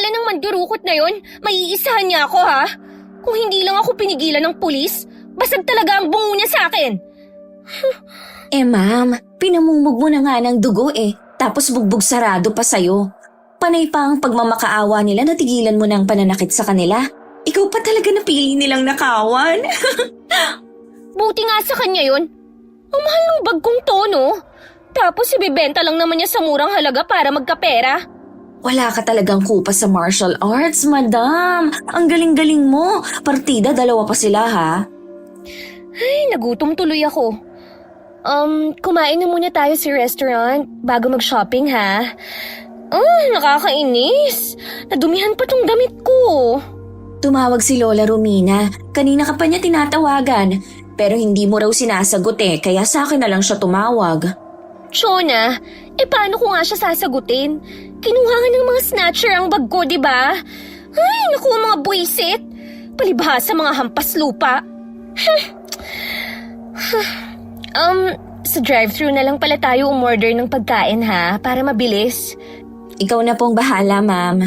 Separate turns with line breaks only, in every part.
pangalan ng mandurukot na yon, maiisahan niya ako ha? Kung hindi lang ako pinigilan ng pulis, basag talaga ang bungo niya sa akin.
Ma'am, pinamumog mo na nga ng dugo tapos bugbog sarado pa sa'yo. Panay pa ang pagmamakaawa nila na tigilan mo ng pananakit sa kanila. Ikaw pa talaga napili nilang nakawan.
Buti nga sa kanya yon. Ang mahal ng bag kong to, no? Tapos ibibenta lang naman niya sa murang halaga para magkapera.
Wala ka talagang kupa sa martial arts, madam. Ang galing-galing mo. Partida, 2 pa sila, ha?
Ay, nagutom tuloy ako. Kumain na muna tayo sa restaurant bago mag-shopping, ha? Nakakainis. Nadumihan pa tong damit ko.
Tumawag si Lola Romina. Kanina ka pa niya tinatawagan. Pero hindi mo raw sinasagot kaya sa akin na lang siya tumawag.
Chona, paano ko nga siya sasagutin? Kinuha nga ng mga snatcher ang bag ko, diba? Ay, naku mga buwisit. Palibhasa mga hampas lupa. Sa drive-thru na lang pala tayo umorder ng pagkain ha, para mabilis.
Ikaw na pong bahala, ma'am.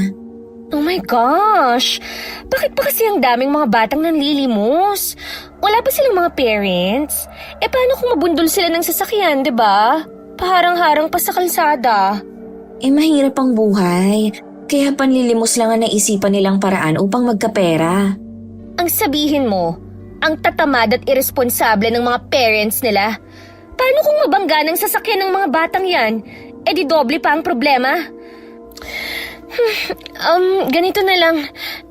Oh my gosh! Bakit pa kasi ang daming mga batang nanlilimos? Wala pa silang mga parents? Paano kung mabundol sila ng sasakyan, diba? Paharang-harang pa sa kalsada.
Mahirap ang buhay. Kaya panlilimos lang ang naisipan nilang paraan upang magkapera.
Ang sabihin mo, ang tatamad at irresponsable ng mga parents nila. Paano kung mabangga ng sasakyan ng mga batang yan? Di doble pa ang problema. Ganito na lang.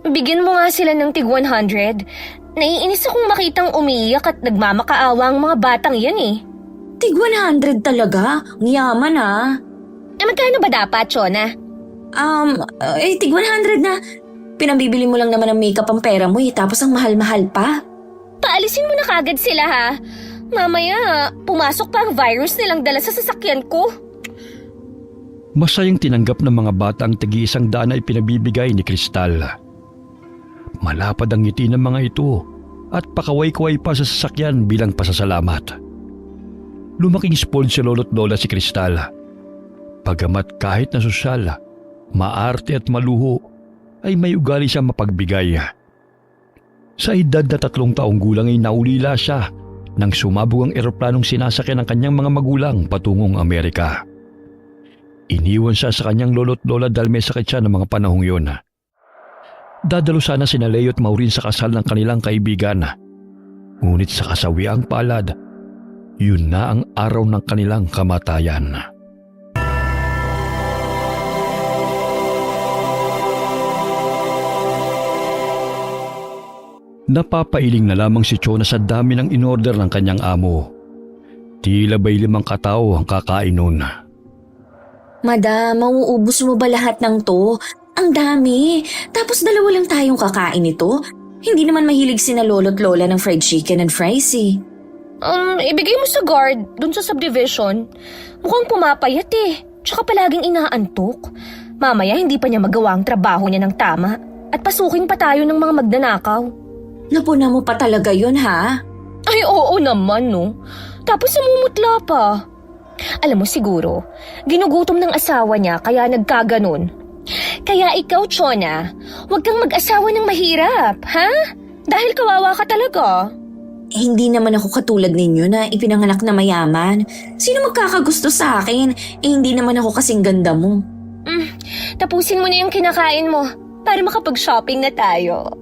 Bigyan mo nga sila ng tig 100. Naiinis akong makitang umiiyak at nagmamakaawa ang mga batang yan
Tig 100 talaga? Ngayaman
magkano ba dapat, Chona?
Tig 100 na. Pinambibili mo lang naman ng makeup ang pera mo tapos ang mahal-mahal pa.
Paalisin mo na kagad sila ha. Mamaya, pumasok pa ang virus nilang dala sa sasakyan ko.
Masayang tinanggap ng mga bata ang tig-100 na ipinabibigay ni Kristal. Malapad ang ngiti ng mga ito at pakaway-kaway pa sa sasakyan bilang pasasalamat. Lumaking spoiled si lolo't lola si Kristal. Pagamat kahit na sosyal, maarte at maluho, ay may ugali siya mapagbigay. Sa edad na 3 taong gulang ay naulila siya nang sumabog ang eroplanong sinasakyan ng kanyang mga magulang patungong Amerika. Iniwan siya sa kanyang lolo't lola dahil may sakit siya ng mga panahong yun. Dadalo sana sina Leo at Maureen sa kasal ng kanilang kaibigan. Ngunit sa kasawiang palad, yun na ang araw ng kanilang kamatayan. Napapailing na lamang si Chona sa dami ng inorder ng kanyang amo. Tila ba'y 5 katao ang kakain nun.
Madam, mauubos mo ba lahat ng to? Ang dami. Tapos 2 lang tayong kakain nito. Hindi naman mahilig sina lolo't lola ng fried chicken and fries
Ibigay mo sa guard dun sa subdivision. Mukhang pumapayat Tsaka palaging inaantok. Mamaya hindi pa niya magawa ang trabaho niya ng tama. At pasukin pa tayo ng mga magnanakaw.
Napuna mo pa talaga yun, ha?
Ay, oo naman, no? Tapos namumutla pa. Alam mo siguro, ginugutom ng asawa niya kaya nagkaganon. Kaya ikaw, Chona, huwag kang mag-asawa ng mahirap, ha? Dahil kawawa ka talaga.
Hindi naman ako katulad ninyo na ipinanganak na mayaman. Sino magkakagusto sa akin? Hindi naman ako kasing ganda mo.
Tapusin mo na yung kinakain mo para makapag-shopping na tayo.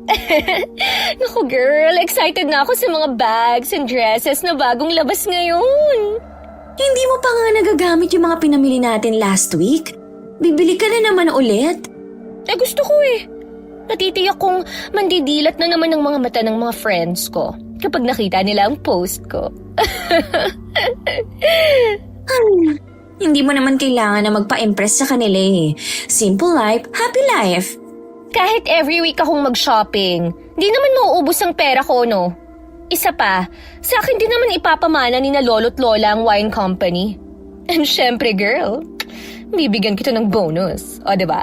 Naku girl, excited na ako sa mga bags and dresses na bagong labas ngayon.
Hindi mo pa nga nagagamit yung mga pinamili natin last week? Bibili ka na naman ulit?
Gusto ko Natitiyak kong mandidilat na naman ng mga mata ng mga friends ko kapag nakita nila ang post ko.
Hindi mo naman kailangan na magpa-impress sa kanila Simple life, happy life.
Kahit every week akong mag-shopping, di naman mauubos ang pera ko, no? Isa pa, sa akin din naman ipapamana ni na lolo't lola ang wine company. And syempre, girl, bibigyan kita ng bonus, o diba?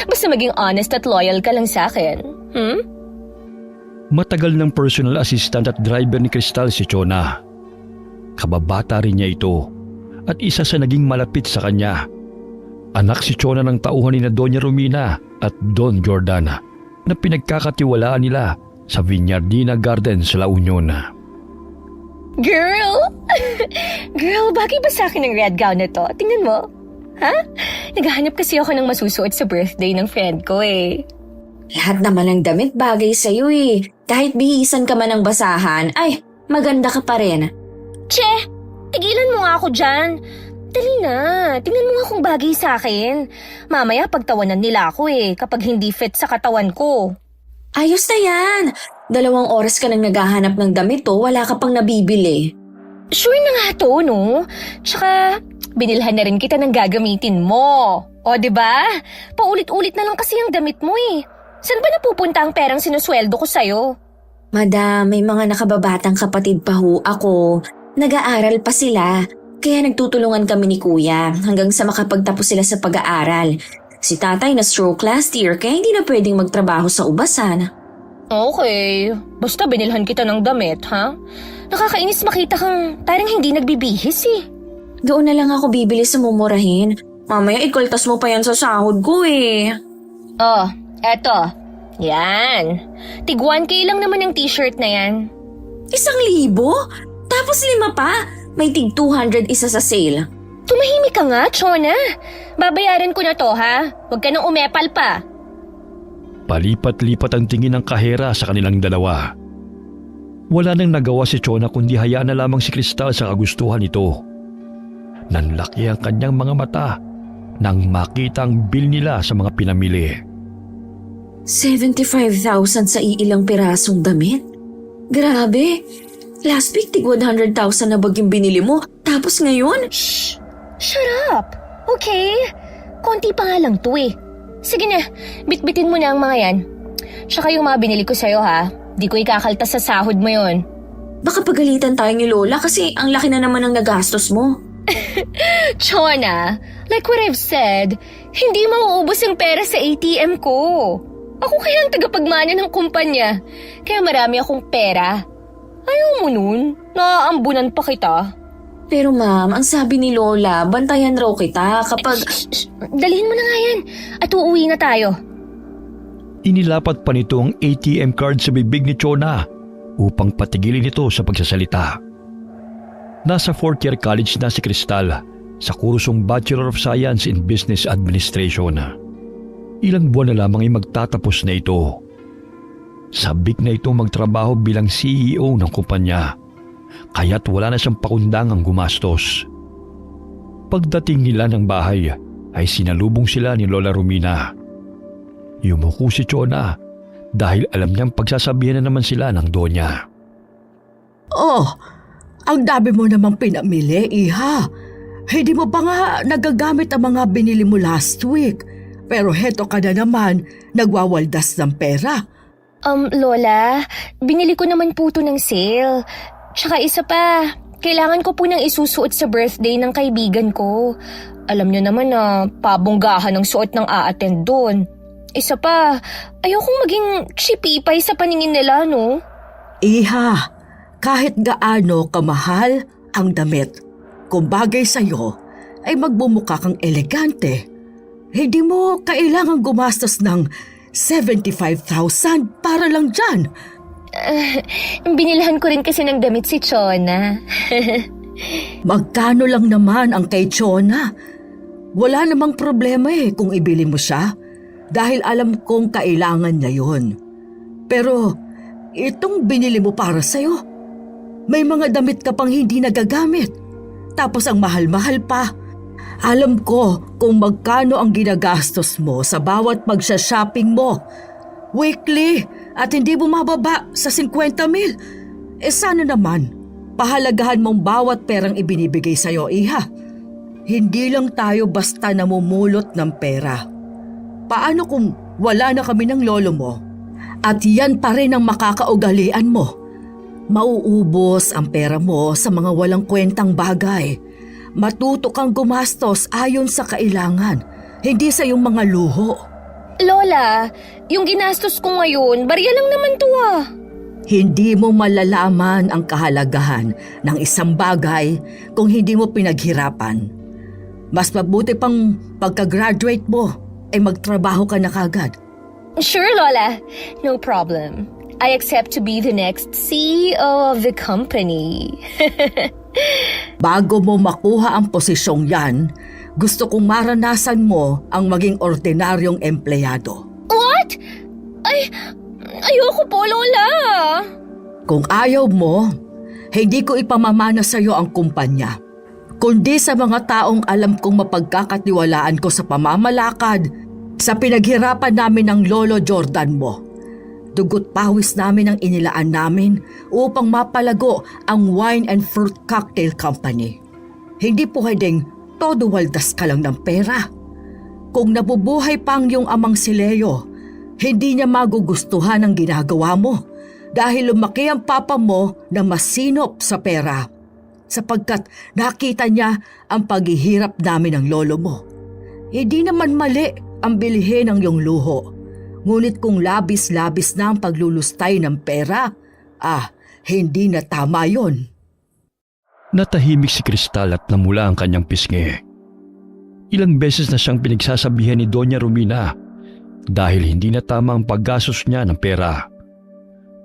Basta maging honest at loyal ka lang sa akin,
Matagal ng personal assistant at driver ni Kristal si Chona. Kababata rin niya ito at isa sa naging malapit sa kanya. Anak si Chona ng tauhan ni na Doña Romina at Don Jordana na pinagkakatiwalaan nila sa Viñardina Gardens sa La Union.
Girl! Girl, bagay ba sa akin ang red gown na to? Tingnan mo. Ha? Naghahanap kasi ako ng masusuot sa birthday ng friend ko eh.
Lahat naman ng damit bagay sa'yo eh. Kahit bihisan ka man ng basahan, ay, maganda ka pa rin.
Che! Tigilan mo nga ako dyan. Dali na. Tingnan mo nga kung bagay sa akin. Mamaya pagtawanan nila ako eh kapag hindi fit sa katawan ko.
Ayos na yan. 2 oras ka nang naghahanap ng damit wala ka pang nabibili.
Sure na nga to, no? Tsaka, binilhan na rin kita ng gagamitin mo. O, diba? Paulit-ulit na lang kasi ang damit mo eh. Saan ba napupunta ang perang sinusweldo ko sa'yo?
Madam, may mga nakababatang kapatid pa ho ako. Nag-aaral pa sila. Kaya nagtutulungan kami ni kuya hanggang sa makapagtapos sila sa pag-aaral. Si tatay na stroke last year kaya hindi na pwedeng magtrabaho sa ubasan.
Okay. Basta binilhan kita ng damit, ha? Nakakainis makita kang parang hindi nagbibihis eh.
Doon na lang ako bibili sa mumurahin. Mamaya ikoltas mo pa yan sa sahod ko eh.
Oh, eto. Yan. Tig 1K lang naman ang t-shirt na yan.
1,000? Tapos 5 pa? May tig 200 isa sa sale.
Tumahimik ka nga, Chona. Babayaran ko na to, ha? Huwag ka nang umepal pa.
Palipat-lipat ang tingin ng kahera sa kanilang dalawa. Wala nang nagawa si Chona kundi hayaan na lamang si Cristal sa kagustuhan nito. Nanlaki ang kanyang mga mata nang makita ang bill nila sa mga pinamili.
75,000 sa iilang pirasong damit? Grabe! Last week, tig 100,000 na baging binili mo. Tapos ngayon?
Shh! Shut up! Okay? Konti pa nga lang to eh. Sige na, bitbitin mo na ang mga yan. Tsaka yung mga binili ko sa'yo ha. Di ko ikakaltas sa sahod mo yon.
Baka pagalitan tayo ni Lola kasi ang laki na naman ng nagastos mo.
Chona, like what I've said, hindi mauubos ang pera sa ATM ko. Ako kaya ang tagapagmana ng kumpanya. Kaya marami akong pera. Ayaw mo nun? Naaambunan pa kita.
Pero ma'am, ang sabi ni Lola, bantayan raw kita kapag...
Shh, dalhin mo na nga yan at uuwi na tayo.
Inilapat pa nito ang ATM card sa bibig ni Chona upang patigilin ito sa pagsasalita. Nasa 4th year college na si Cristal sa kursong Bachelor of Science in Business Administration. Ilang buwan na lamang ay magtatapos na ito. Sabik na itong magtrabaho bilang CEO ng kumpanya, kaya't wala na siyang pakundangang gumastos. Pagdating nila ng bahay ay sinalubong sila ni Lola Romina. Yumuko si Chona dahil alam niyang pagsasabihan na naman sila ng donya.
Oh, ang dami mo namang pinamili, iha. Hindi mo pa nga nagagamit ang mga binili mo last week. Pero heto ka na naman, nagwawaldas ng pera.
Lola, binili ko naman po ito ng sale. Tsaka isa pa, kailangan ko po nang isusuot sa birthday ng kaibigan ko. Alam niyo naman na pabonggahan ng suot ng a-attend doon. Isa pa, ayokong maging chipipay sa paningin nila, no?
Iha, kahit gaano kamahal ang damit, kung bagay sa'yo, ay magbumuka kang elegante. Hindi mo kailangang gumastos ng 75,000 para lang dyan.
Binilhan ko rin kasi ng damit si Chona.
Magkano lang naman ang kay Chona? Wala namang problema kung ibili mo siya dahil alam kong kailangan niya yon. Pero itong binili mo para sa'yo, may mga damit ka pang hindi nagagamit. Tapos ang mahal-mahal pa. Alam ko kung magkano ang ginagastos mo sa bawat magsha-shopping mo. Weekly at hindi bumababa sa 50,000. Sana naman, pahalagahan mong bawat perang ibinibigay sa'yo, iha. Hindi lang tayo basta namumulot ng pera. Paano kung wala na kami ng lolo mo? At yan pa rin ang makakaugalian mo. Mauubos ang pera mo sa mga walang kwentang bagay. Matuto kang gumastos ayon sa kailangan, hindi sa iyong mga luho.
Lola, yung ginastos ko ngayon, barya lang naman to ah.
Hindi mo malalaman ang kahalagahan ng isang bagay kung hindi mo pinaghirapan. Mas mabuti pang pagka-graduate mo ay magtrabaho ka na kagad.
Sure, Lola. No problem. I accept to be the next CEO of the company.
Bago mo makuha ang posisyong yan, gusto kong maranasan mo ang maging ordinaryong empleyado.
What? Ayoko po, Lola.
Kung ayaw mo, hindi ko ipamamana sa iyo ang kumpanya, kundi sa mga taong alam kong mapagkakatiwalaan ko sa pamamalakad, sa pinaghirapan namin ng Lolo Jordan mo. Dugot pawis namin ang inilaan namin upang mapalago ang Wine and Fruit Cocktail Company. Hindi pwedeng todo waldas ka lang ng pera. Kung nabubuhay pa ang iyong amang si Leo, hindi niya magugustuhan ang ginagawa mo dahil lumaki ang papa mo na masinop sa pera sapagkat nakita niya ang paghihirap namin ng lolo mo. Hindi naman mali ang bilihin ng iyong luho. Ngunit kung labis-labis na ang paglulustay ng pera, hindi na tama yon.
Natahimik si Cristal at namula ang kanyang pisngi. Ilang beses na siyang pinagsasabihan ni Doña Romina dahil hindi na tama ang paggastos niya ng pera.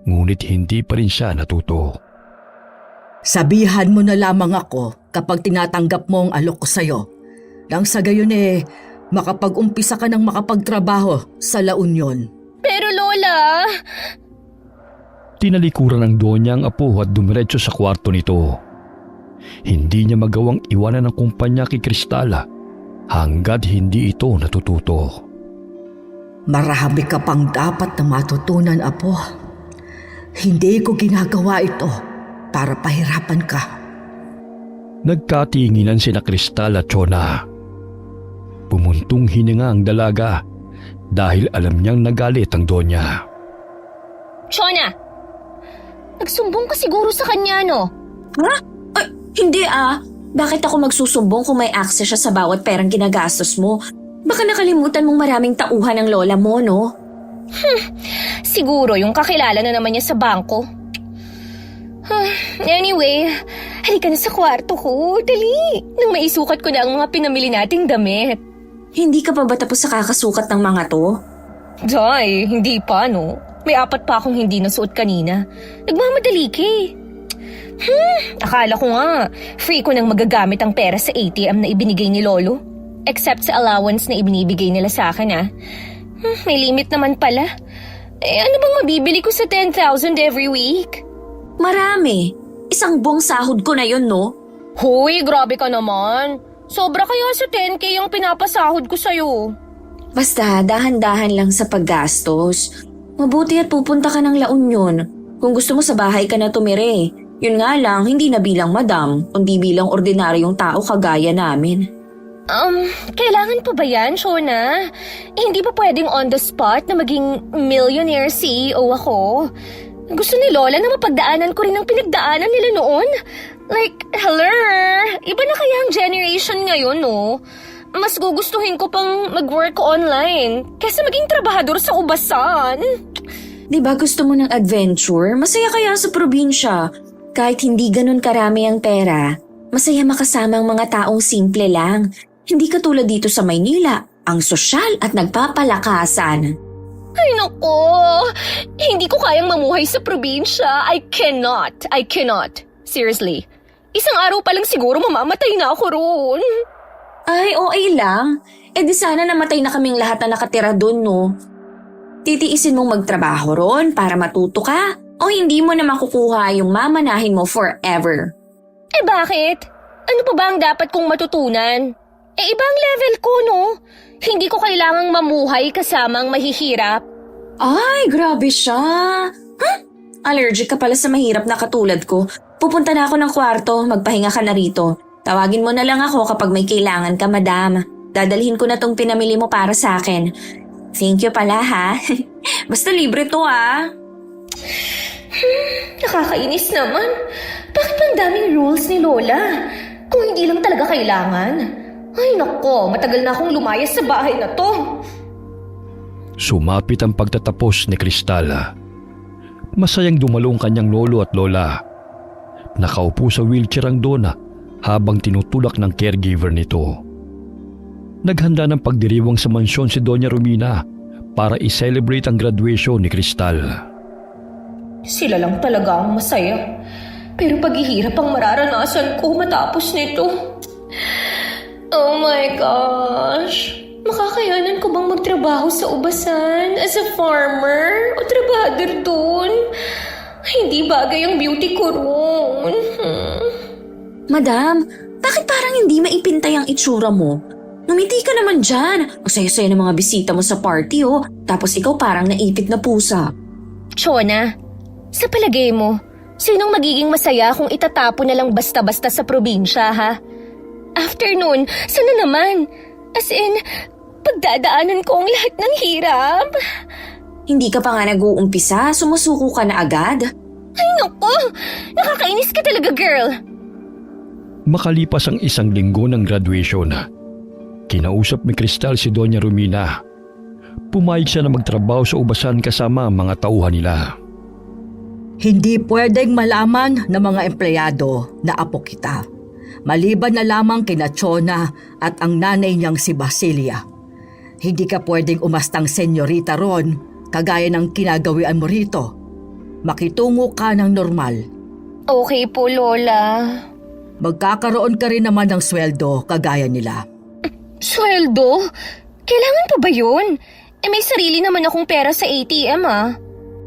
Ngunit hindi pa rin siya natuto.
Sabihan mo na lamang ako kapag tinatanggap mo ang alok ko sa'yo. Nang sa gayon makapag-umpisa ka ng makapagtrabaho sa La Union.
Pero Lola...
Tinalikuran ng Donya ang apo at dumiretso sa kwarto nito. Hindi niya magawang iwanan ang kumpanya kay Cristal hanggat hindi ito natututo.
Marami ka pang dapat na matutunan, apo. Hindi ko ginagawa ito para pahirapan ka.
Nagkatinginan sina Cristal at Chona. Pumuntong hininga ang dalaga dahil alam niyang nagalit ang Donya.
Chona! Nagsumbong ka siguro sa kanya, no?
Ha? Ay, hindi Bakit ako magsusumbong kung may access siya sa bawat perang ginagastos mo? Baka nakalimutan mong maraming tauhan ng lola mo, no?
Siguro yung kakilala na naman niya sa bangko. Anyway, halika na sa kwarto ko. Dali! Nang maisukat ko na ang mga pinamili nating damit.
Hindi ka pa ba tapos sa kakasukat ng mga to?
Day, hindi pa, no? May 4 pa akong hindi nasuot kanina. Nagmamadali ka eh. Akala ko nga, free ko nang magagamit ang pera sa ATM na ibinigay ni Lolo. Except sa allowance na ibinibigay nila sa akin, may limit naman pala. Ano bang mabibili ko sa 10,000 every week?
Marami. Isang buong sahod ko na yun, no?
Hoy, grabe ka naman. Sobra kaya sa 10K yung pinapasahod ko sa'yo.
Basta, dahan-dahan lang sa paggastos. Mabuti at pupunta ka ng La Union. Kung gusto mo sa bahay ka na tumire. Yun nga lang, hindi na bilang madam, kundi bilang ordinaryong tao kagaya namin.
Kailangan pa ba yan, Shona? Hindi ba pwedeng on the spot na maging millionaire CEO ako? Gusto ni Lola na mapagdaanan ko rin ang pinagdaanan nila noon. Like, hello? Iba na kaya ang generation ngayon, no? Mas gugustuhin ko pang mag-work online kaysa maging trabahador sa ubasan.
Di ba gusto mo ng adventure? Masaya kaya sa probinsya. Kahit hindi ganun karami ang pera, masaya makasama ang mga taong simple lang. Hindi katulad dito sa Maynila, ang sosyal at nagpapalakasan.
Ay nako, hindi ko kayang mamuhay sa probinsya. I cannot. Seriously, isang araw pa lang siguro mamamatay na ako roon.
Ay, okay lang. Di sana namatay na kaming lahat na nakatira doon, no? Titiisin mong magtrabaho ron para matuto ka? O hindi mo na makukuha yung mamanahin mo forever?
Bakit? Ano pa ba ang dapat kong matutunan? Ibang level ko, no? Hindi ko kailangang mamuhay kasamang mahihirap.
Ay, grabe siya. Allergic ka pala sa mahirap na katulad ko. Pupunta na ako ng kwarto, magpahinga ka na rito. Tawagin mo na lang ako kapag may kailangan ka, madam. Dadalhin ko na tong pinamili mo para sa akin. Thank you pala, ha? Basta libre to,
Nakakainis naman. Bakit ang daming rules ni Lola? Kung hindi lang talaga kailangan. Ay nako, matagal na akong lumayas sa bahay na to.
Sumapit ang pagtatapos ni Cristal. Masayang dumalong kanyang lolo at lola. Nakaupo sa wheelchair ang Donna habang tinutulak ng caregiver nito. Naghanda ng pagdiriwang sa mansyon si Doña Romina para i-celebrate ang graduation ni Cristal.
Sila lang talaga ang masaya. Pero paghihirap ang mararanasan ko matapos nito. Oh my gosh. Makakayanan ko bang magtrabaho sa ubasan as a farmer o trabahador doon? Hindi bagay ang beauty ko roon.
Madam, bakit parang hindi maipintay ang itsura mo? Numiti ka naman dyan. Ang saya-saya ng mga bisita mo sa party oh. Tapos ikaw parang naipit na pusa.
Chona, sa palagay mo, sinong magiging masaya kung itatapon na lang basta-basta sa probinsya, ha? After nun, sana naman? As in, pagdadaanan ko ang lahat ng hirap.
Hindi ka pa nga nag-uumpisa, sumusuko ka na agad.
Ay naku, nakakainis ka talaga, girl.
Makalipas ang 1 linggo ng graduation, kinausap ni Cristal si Doña Romina. Pumayag siya na magtrabaho sa ubasan kasama ang mga tauhan nila.
Hindi pwedeng malaman ng mga empleyado na apo kita. Maliban na lamang kina Chona at ang nanay niyang si Basilia. Hindi ka pwedeng umastang senyorita ron kagaya ng kinagawian mo rito. Makitungo ka ng normal.
Okay po, Lola.
Magkakaroon ka rin naman ng sweldo kagaya nila.
Sweldo? Kailangan pa ba yun? May sarili naman akong pera sa ATM, ah.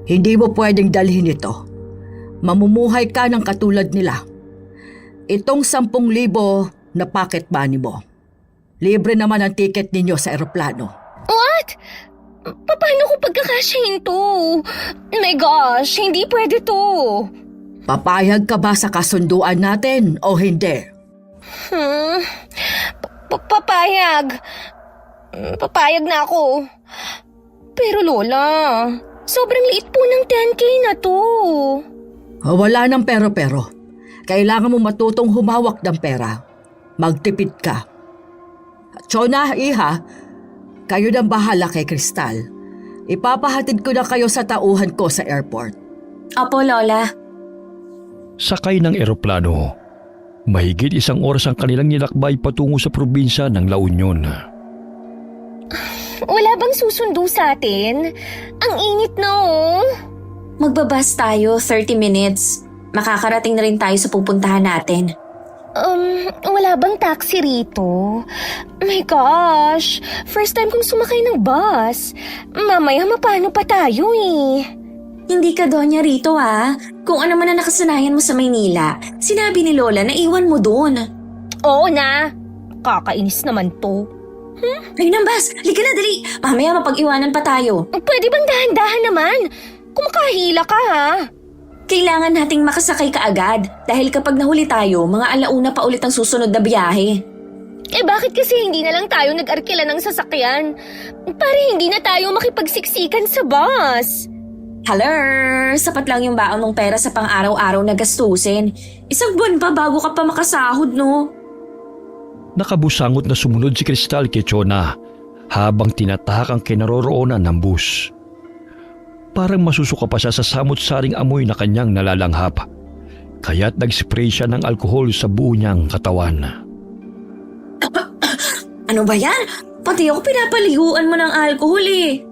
Hindi mo pwedeng dalhin ito. Mamumuhay ka ng katulad nila. Itong 10,000 na pocket money mo. Libre naman ang ticket ninyo sa eroplano.
What? Paano ko pagkakasyahin to? Oh my gosh, hindi pwede to.
Papayag ka ba sa kasunduan natin o hindi?
Papayag. Papayag na ako. Pero Lola, sobrang liit po ng 10K na to.
Wala ng pero-pero. Kailangan mo matutong humawak ng pera. Magtipid ka. Chona, iha, kayo nang bahala kay Cristal. Ipapahatid ko na kayo sa tauhan ko sa airport.
Opo, Lola.
Sakay ng eroplano. Mahigit 1 oras ang kanilang nilakbay patungo sa probinsya ng La Union.
Wala bang susundo sa atin? Ang init na oh.
Magbabas tayo 30 minutes. Makakarating na rin tayo sa pupuntahan natin.
Wala bang taxi rito? My gosh, first time kong sumakay ng bus. Mamaya mapano pa tayo eh.
Hindi ka Donya rito ah. Kung ano man ang nakasanayan mo sa Maynila, sinabi ni Lola na iwan mo doon.
Oo na, kakainis naman to.
Ayun ang bus, halika na dali. Mamaya mapag-iwanan pa tayo.
Pwede bang dahan-dahan naman? Kumakahila ka ha?
Kailangan nating makasakay kaagad dahil kapag nahuli tayo, mga 1:00 pa ulit ang susunod na biyahe.
Bakit kasi hindi na lang tayo nag-arkila ng sasakyan? Para hindi na tayo makipagsiksikan sa bus.
Hello, sapat lang yung baon mong pera sa pang-araw-araw na gastusin. 1 buwan pa bago ka pa makasahod, no?
Nakabusangot na sumunod si Cristal kay Chona habang tinatahak ang kinaroroonan ng bus. Parang masusuka pa siya sa samot-saring amoy na kanyang nalalanghap. Kaya't nag-spray siya ng alkohol sa buo niyang katawan.
Ano ba yan? Pati ako pinapaliguan mo ng alkohol eh.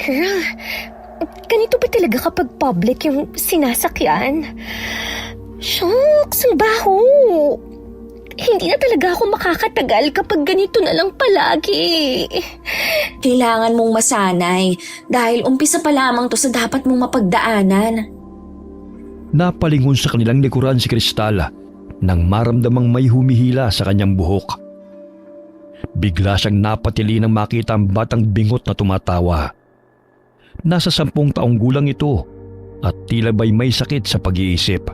Girl, ganito ba talaga kapag public yung sinasakyan? Shucks, ang baho. Hindi na talaga ako makakatagal kapag ganito na lang palagi.
Kailangan mong masanay dahil umpisa pa lamang to sa dapat mong mapagdaanan.
Napalingon sa kanilang likuran si Cristal nang maramdamang may humihila sa kanyang buhok. Bigla siyang napatili nang makita ang batang bingot na tumatawa. Nasa 10 taong gulang ito at tila ba'y may sakit sa pag-iisip.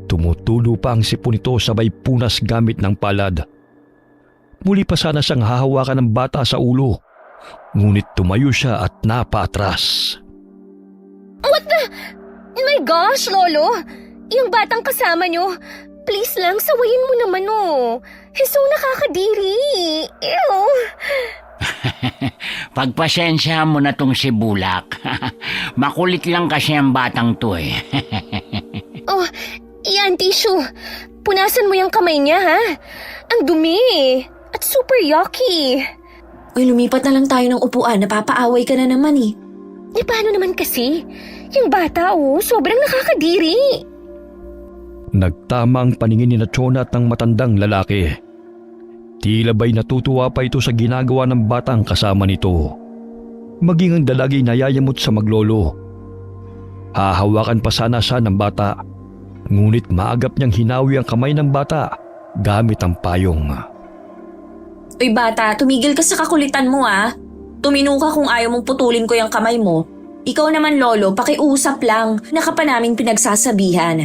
Tumutulo pa ang sipon nito sabay punas gamit ng palad. Muli pa sana siyang hahawakan ng bata sa ulo, ngunit tumayo siya at napaatras.
What the? My gosh, Lolo! Yung batang kasama nyo, please lang, sawayin mo naman oh. Heso, nakakadiri. Ew.
Pagpasensya mo na tong si Bulak. Makulit lang kasi ang batang to eh.
Oh, iyan tissue. Punasan mo yung kamay niya ha. Ang dumi at super yucky.
Uy, lumipat na lang tayo ng upuan. Napapaaway ka na naman eh.
Eh paano naman kasi? Yung bata sobrang nakakadiri.
Nagtama ang paningin ni Chona at ng matandang lalaki. Tila ba'y natutuwa pa ito sa ginagawa ng batang kasama nito. Maging ang dalagi nayayamot sa maglolo. Hahawakan pa sana siya ng bata, ngunit maagap niyang hinawi ang kamay ng bata gamit ang payong.
Uy bata, tumigil ka sa kakulitan mo ah. Tumino ka kung ayaw mong putulin ko yung kamay mo. Ikaw naman lolo, pakiusap lang, naka pa naming pinagsasabihan.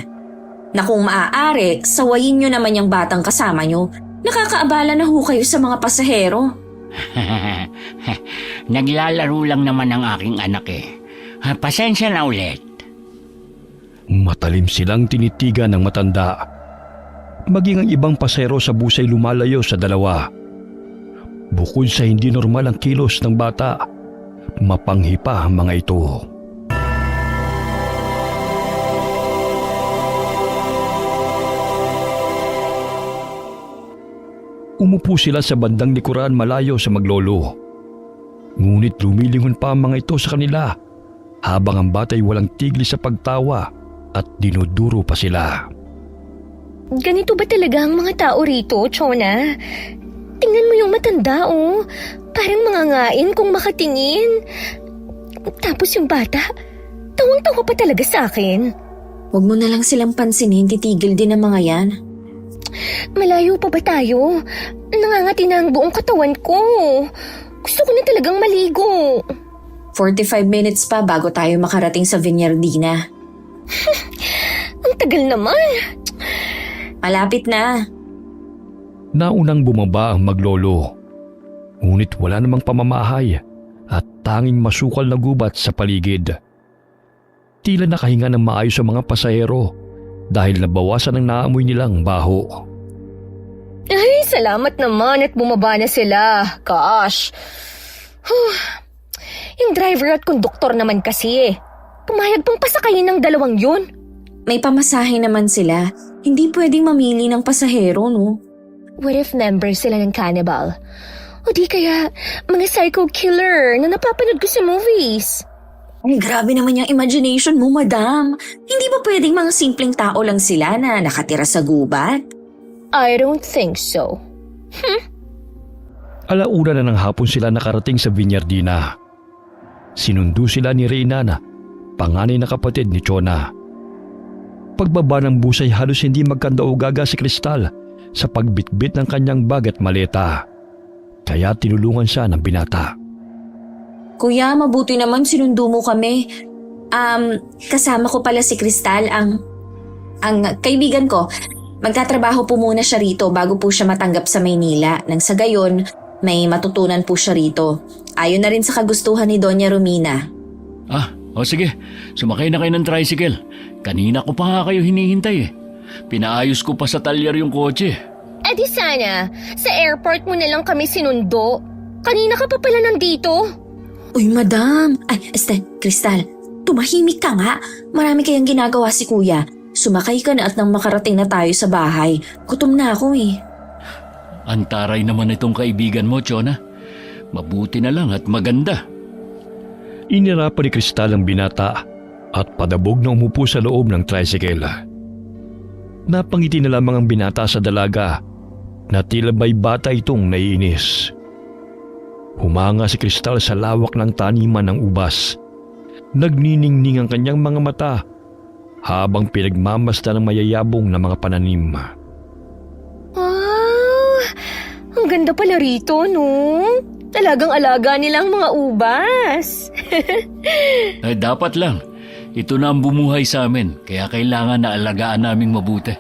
Na kung maaari, sawayin nyo naman yung batang kasama nyo. Nakakaabala na ho kayo sa mga pasahero.
Naglalaro lang naman ang aking anak eh. Pasensya na ulit.
Matalim silang tinitigan ng matanda. Maging ang ibang pasahero sa busay lumalayo sa dalawa. Bukod sa hindi normal ang kilos ng bata, mapanghi pa ang mga ito. Umupo sila sa bandang likuran malayo sa maglolo. Ngunit lumilingon pa ang mga ito sa kanila habang ang bata'y walang tigil sa pagtawa at dinuduro pa sila.
Ganito ba talaga ang mga tao rito, Chona? Tingnan mo yung matanda, Parang mangangain kung makatingin. Tapos yung bata, tawang-tawa pa talaga sa akin.
Huwag mo na lang silang pansinin, titigil din ang mga yan.
Malayo pa ba tayo? Nangangati na ang buong katawan ko. Gusto ko na talagang maligo.
45 minutes pa bago tayo makarating sa Viñardina.
Ang tagal naman.
Malapit na.
Naunang bumaba ang maglolo. Ngunit wala namang pamamahay at tanging masukal na gubat sa paligid. Tila nakahinga ng maayos sa mga pasahero dahil nabawasan ang naamoy nilang baho.
Ay, salamat naman at bumaba na sila. Gosh. Yung driver at konduktor naman kasi pumayag pang pasakayin ng dalawang yun.
May pamasahe naman sila. Hindi pwedeng mamili ng pasahero, no?
What if members sila ng cannibal? O di kaya mga psycho killer na napapanood ko sa movies?
Ay, grabe naman yung imagination mo, madam. Hindi ba pwedeng mga simpleng tao lang sila na nakatira sa gubat?
I don't think so.
Alauna na ng hapon sila nakarating sa Viñardina. Sinundo sila ni Reynana, panganay na kapatid ni Chona. Pagbaba ng bus ay halos hindi magkandaugaga si Kristal sa pagbitbit ng kanyang bag at maleta. Kaya tinulungan siya ng binata.
Kuya, mabuti naman sinundo mo kami. Kasama ko pala si Kristal, ang kaibigan ko. Magtatrabaho po muna siya rito bago po siya matanggap sa Maynila. Nang sa gayon, may matutunan po siya rito. Ayon na rin sa kagustuhan ni Doña Romina.
Sige. Sumakay na kayo ng tricycle. Kanina ko pa nga kayo hinihintay eh. Pinaayos ko pa sa talyer yung kotse.
Eh di sana, sa airport mo na lang kami sinundo. Kanina ka pa pala nandito.
Uy, madam. Kristal, tumahimik ka nga. Marami kayang ginagawa si kuya. Sumakay ka na at nang makarating na tayo sa bahay. Gutom na ako eh.
Antaray naman itong kaibigan mo, Chona. Mabuti na lang at maganda.
Inirapan ni Kristal ang binata at padabog na umupo sa loob ng tricycle. Napangiti na lamang ang binata sa dalaga na tila may bata itong naiinis. Humanga si Kristal sa lawak ng taniman ng ubas. Nagniningning ang kanyang mga mata habang pinagmamasdan ng mayayabong na mga pananim.
Wow! Ang ganda pala rito, no? Talagang-alaga nilang mga ubas.
Dapat lang. Ito na ang bumuhay sa amin, kaya kailangan na alagaan naming mabuti.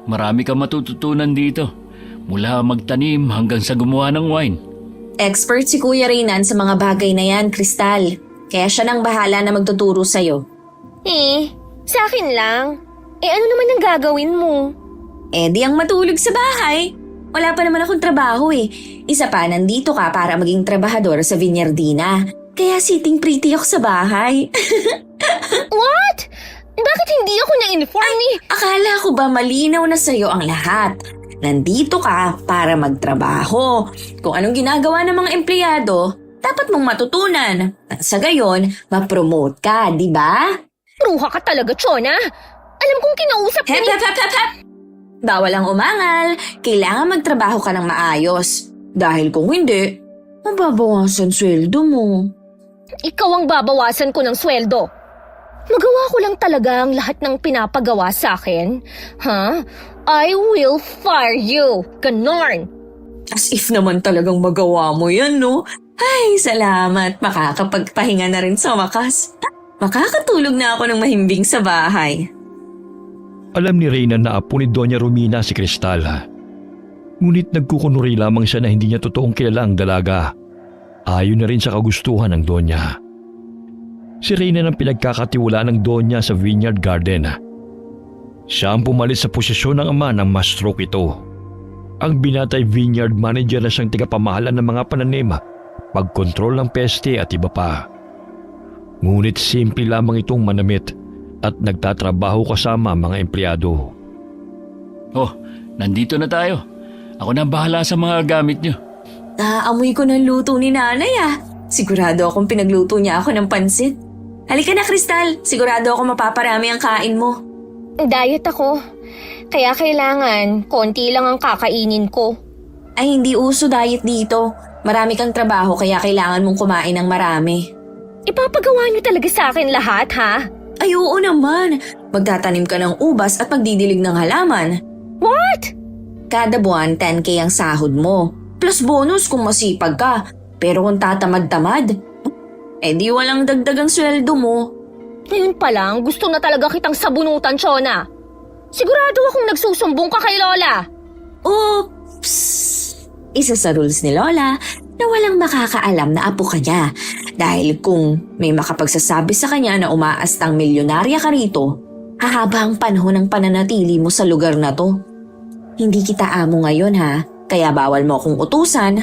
Marami kang matututunan dito, mula magtanim hanggang sa gumawa ng wine.
Expert si Kuya Reynan sa mga bagay na yan, Kristal. Kaya siya nang bahala na magtuturo sa'yo.
Sa akin lang. Ano naman ang gagawin mo?
Di ang matulog sa bahay. Wala pa naman akong trabaho eh. Isa pa, nandito ka para maging trabahador sa Viñardina. Kaya sitting pretty ako sa bahay.
What? Bakit hindi ako na-inform ni...
Akala ko ba malinaw na sa'yo ang lahat? Nandito ka para magtrabaho. Kung anong ginagawa ng mga empleyado, dapat mong matutunan. Sa gayon, ma-promote ka, di ba?
Bruha ka talaga, Chona. Alam kong kinausap ka
Hep,
ni...
hep, hep, hep, hep! Bawal ang umangal. Kailangan magtrabaho ka ng maayos. Dahil kung hindi, mababawasan sweldo mo.
Ikaw ang babawasan ko ng sweldo. Magawa ko lang talaga ang lahat ng pinapagawa sa akin. Ha? I will fire you. Ganon.
As if naman talagang magawa mo yan, no? Ay, salamat. Makakapagpahinga na rin sa wakas. Makakatulog na ako ng mahimbing sa bahay.
Alam ni Reyna na apo ni Doña Romina si Cristal. Ngunit nagkukunuri lamang siya na hindi niya totoong kilala ang dalaga. Ayon na rin sa kagustuhan ng Doña. Si Reyna ang pinagkakatiwala ng Doña sa Vineyard Garden. Siya ang pumalit sa posisyon ng ama ng ma-stroke ito. Ang binatay vineyard manager na siyang tigapamahala ng mga pananim, pagkontrol ng peste at iba pa. Ngunit simple lamang itong manamit at nagtatrabaho kasama mga empleyado.
Oh, nandito na tayo. Ako na ang bahala sa mga gamit niyo.
Naaamoy ko ng luto ni nanay ah. Sigurado akong pinagluto niya ako ng pansit. Halika na, Cristal. Sigurado ako mapaparami ang kain mo.
Diet ako. Kaya kailangan, konti lang ang kakainin ko.
Ay, hindi uso diet dito. Marami kang trabaho kaya kailangan mong kumain ng marami.
Ipapagawa niyo talaga sa akin lahat, ha?
Ay, oo naman. Magtatanim ka ng ubas at magdidilig ng halaman.
What?
Kada buwan, 10K ang sahod mo. Plus bonus kung masipag ka. Pero kung tatamad-tamad, di walang dagdagang sweldo mo.
Ngayon pa lang, gusto na talaga kitang sabunutan, Chona. Sigurado akong nagsusumbong ka kay Lola.
Oops! Isa sa rules ni Lola na walang makakaalam na apo ka niya. Dahil kung may makapagsasabi sa kanya na umaastang milyonarya ka rito, hahaba ang panahon ng pananatili mo sa lugar na to. Hindi kita amo ngayon ha, kaya bawal mo akong utusan.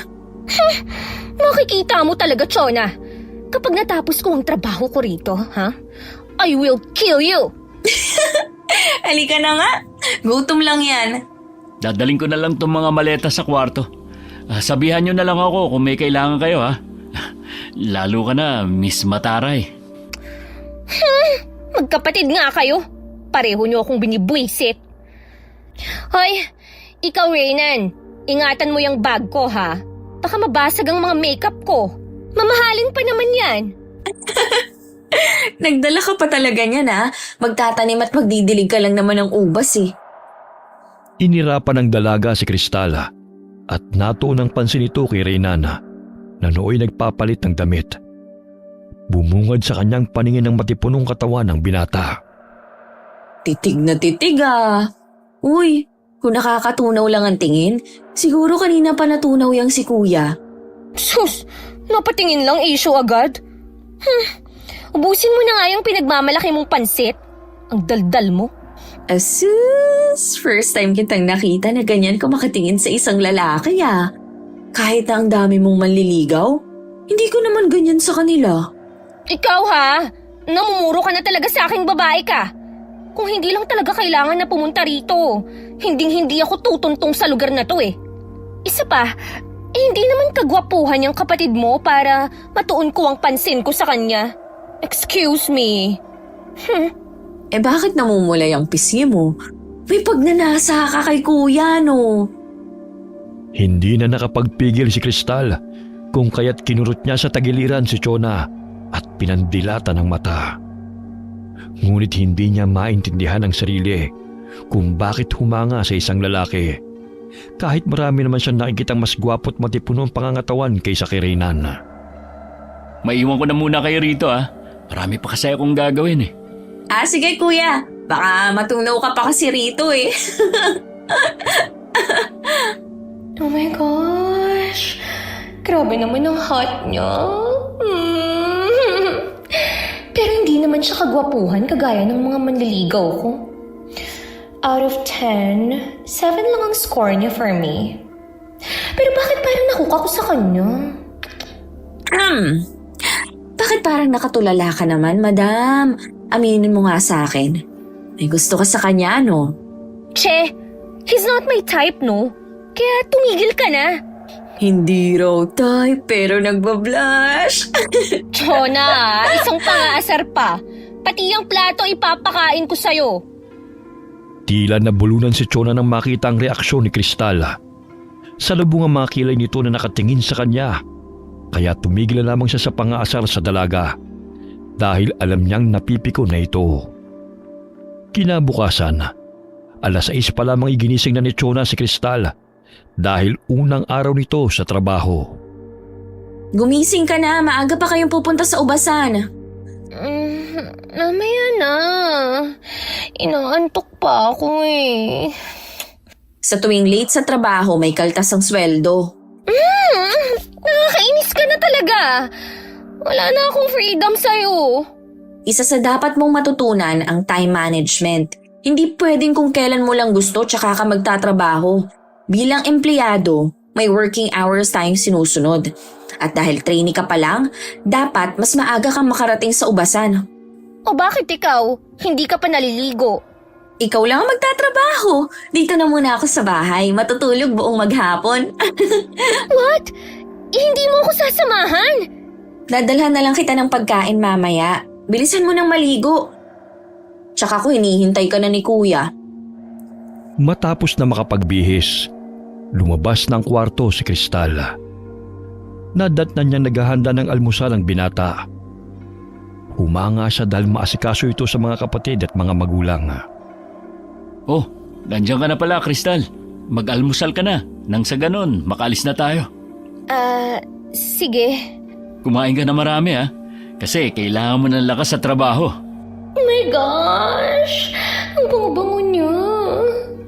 Makikita mo talaga, Chona. Kapag natapos ko ang trabaho ko rito, ha? I will kill you!
Halika na nga, gutom lang yan.
Dadaling ko na lang itong mga maleta sa kwarto. Sabihan nyo na lang ako kung may kailangan kayo, ha? Lalo ka na, Miss Mataray.
Magkapatid nga kayo. Pareho niyo akong binibwisit. Hoy, ikaw, Reynan. Ingatan mo yung bag ko, ha? Baka mabasag ang mga makeup ko. Mamahalin pa naman yan.
Nagdala ka pa talaga niyan ha. Magtatanim at magdidilig ka lang naman ng ubas eh.
Inirapan ng dalaga si Cristal at natuon ang pansin ito kay Reynan na nooy nagpapalit ng damit. Bumungad sa kanyang paningin ng matipunong katawan ng binata.
Titig na titig ah. Uy, kung nakakatunaw lang ang tingin, siguro kanina pa natunaw yang si kuya.
Sus, napatingin lang issue agad. Ubusin mo na nga yung pinagmamalaki mong pansit. Ang daldal mo.
Asus! First time kitang nakita na ganyan ka makatingin sa isang lalaki ah. Kahit na ang dami mong manliligaw, hindi ko naman ganyan sa kanila.
Ikaw ha, namumuro ka na talaga sa aking babae ka. Kung hindi lang talaga kailangan na pumunta rito, hindi ako tutuntong sa lugar na to eh. Isa pa, hindi naman kagwapuhan yung kapatid mo para matuon ko ang pansin ko sa kanya. Excuse me.
Bakit namumulay ang pisngi mo? May pagnanasa ka kay kuya no?
Hindi na nakapagpigil si Cristal kung kaya't kinurot niya sa tagiliran si Chona at pinandilata ng mata. Ngunit hindi niya maintindihan ang sarili kung bakit humanga sa isang lalaki. Kahit marami naman siyang nakikitang mas gwapo at matipunong pangangatawan kaysa kay Reynan.
Maiwan ko na muna kayo rito, ha? Marami pa kasi akong gagawin, eh.
Sige kuya, baka matunaw ka pa kasi rito eh.
Oh my gosh, grabe naman ang hot niya. Pero hindi naman siya kagwapuhan kagaya ng mga manliligaw ko. Out of 10, 7 lang ang score niya for me. Pero bakit parang nakuka ko sa kanya?
Bakit parang nakatulala ka naman, madam? Aminin mo nga sa akin. May gusto ka sa kanya, no?
Che, He's not my type, no? Kaya tumigil ka na.
Hindi raw type, pero nagbablush.
Chona, isang pangaasar pa. Pati yung plato ipapakain ko sa'yo.
Tila nabulunan si Chona nang makita ang reaksyon ni Kristal. Salubong ang mga kilay nito na nakatingin sa kanya. Kaya tumigil na lamang siya sa pangaasar sa dalaga dahil alam niyang napipiko na ito. Kinabukasan, alas 6 pa lamang iginising na ni Chona si Kristal dahil unang araw nito sa trabaho.
Gumising ka na, maaga pa kayong pupunta sa ubasan.
Mamaya na. Inaantok pa ako eh.
Sa tuwing late sa trabaho, may kaltas ang sweldo.
Nakakainis ka na talaga. Wala na akong freedom sa'yo.
Isa sa dapat mong matutunan ang time management. Hindi pwedeng kung kailan mo lang gusto tsaka ka magtatrabaho. Bilang empleyado, may working hours tayong sinusunod. At dahil trainee ka pa lang, dapat mas maaga kang makarating sa ubasan.
O bakit ikaw? Hindi ka pa naliligo.
Ikaw lang ang magtatrabaho. Dito na muna ako sa bahay. Matutulog buong maghapon.
What? Hindi mo ako sasamahan?
Dadalhan na lang kita ng pagkain mamaya. Bilisan mo nang maligo. Tsaka ko hinihintay ka na ni kuya.
Matapos na makapagbihis, lumabas ng kwarto si Kristal. Nadatnan niya naghahanda ng almusal ang binata. Humanga siya dahil maasikaso ito sa mga kapatid at mga magulang.
Oh, nandiyan ka na pala, Kristal. Mag-almusal ka na. Nang sa ganon, makaalis na tayo.
Sige.
Kumain ka na marami ha. Kasi kailangan mo ng lakas sa trabaho.
Oh my gosh! Ang bango-bango niya.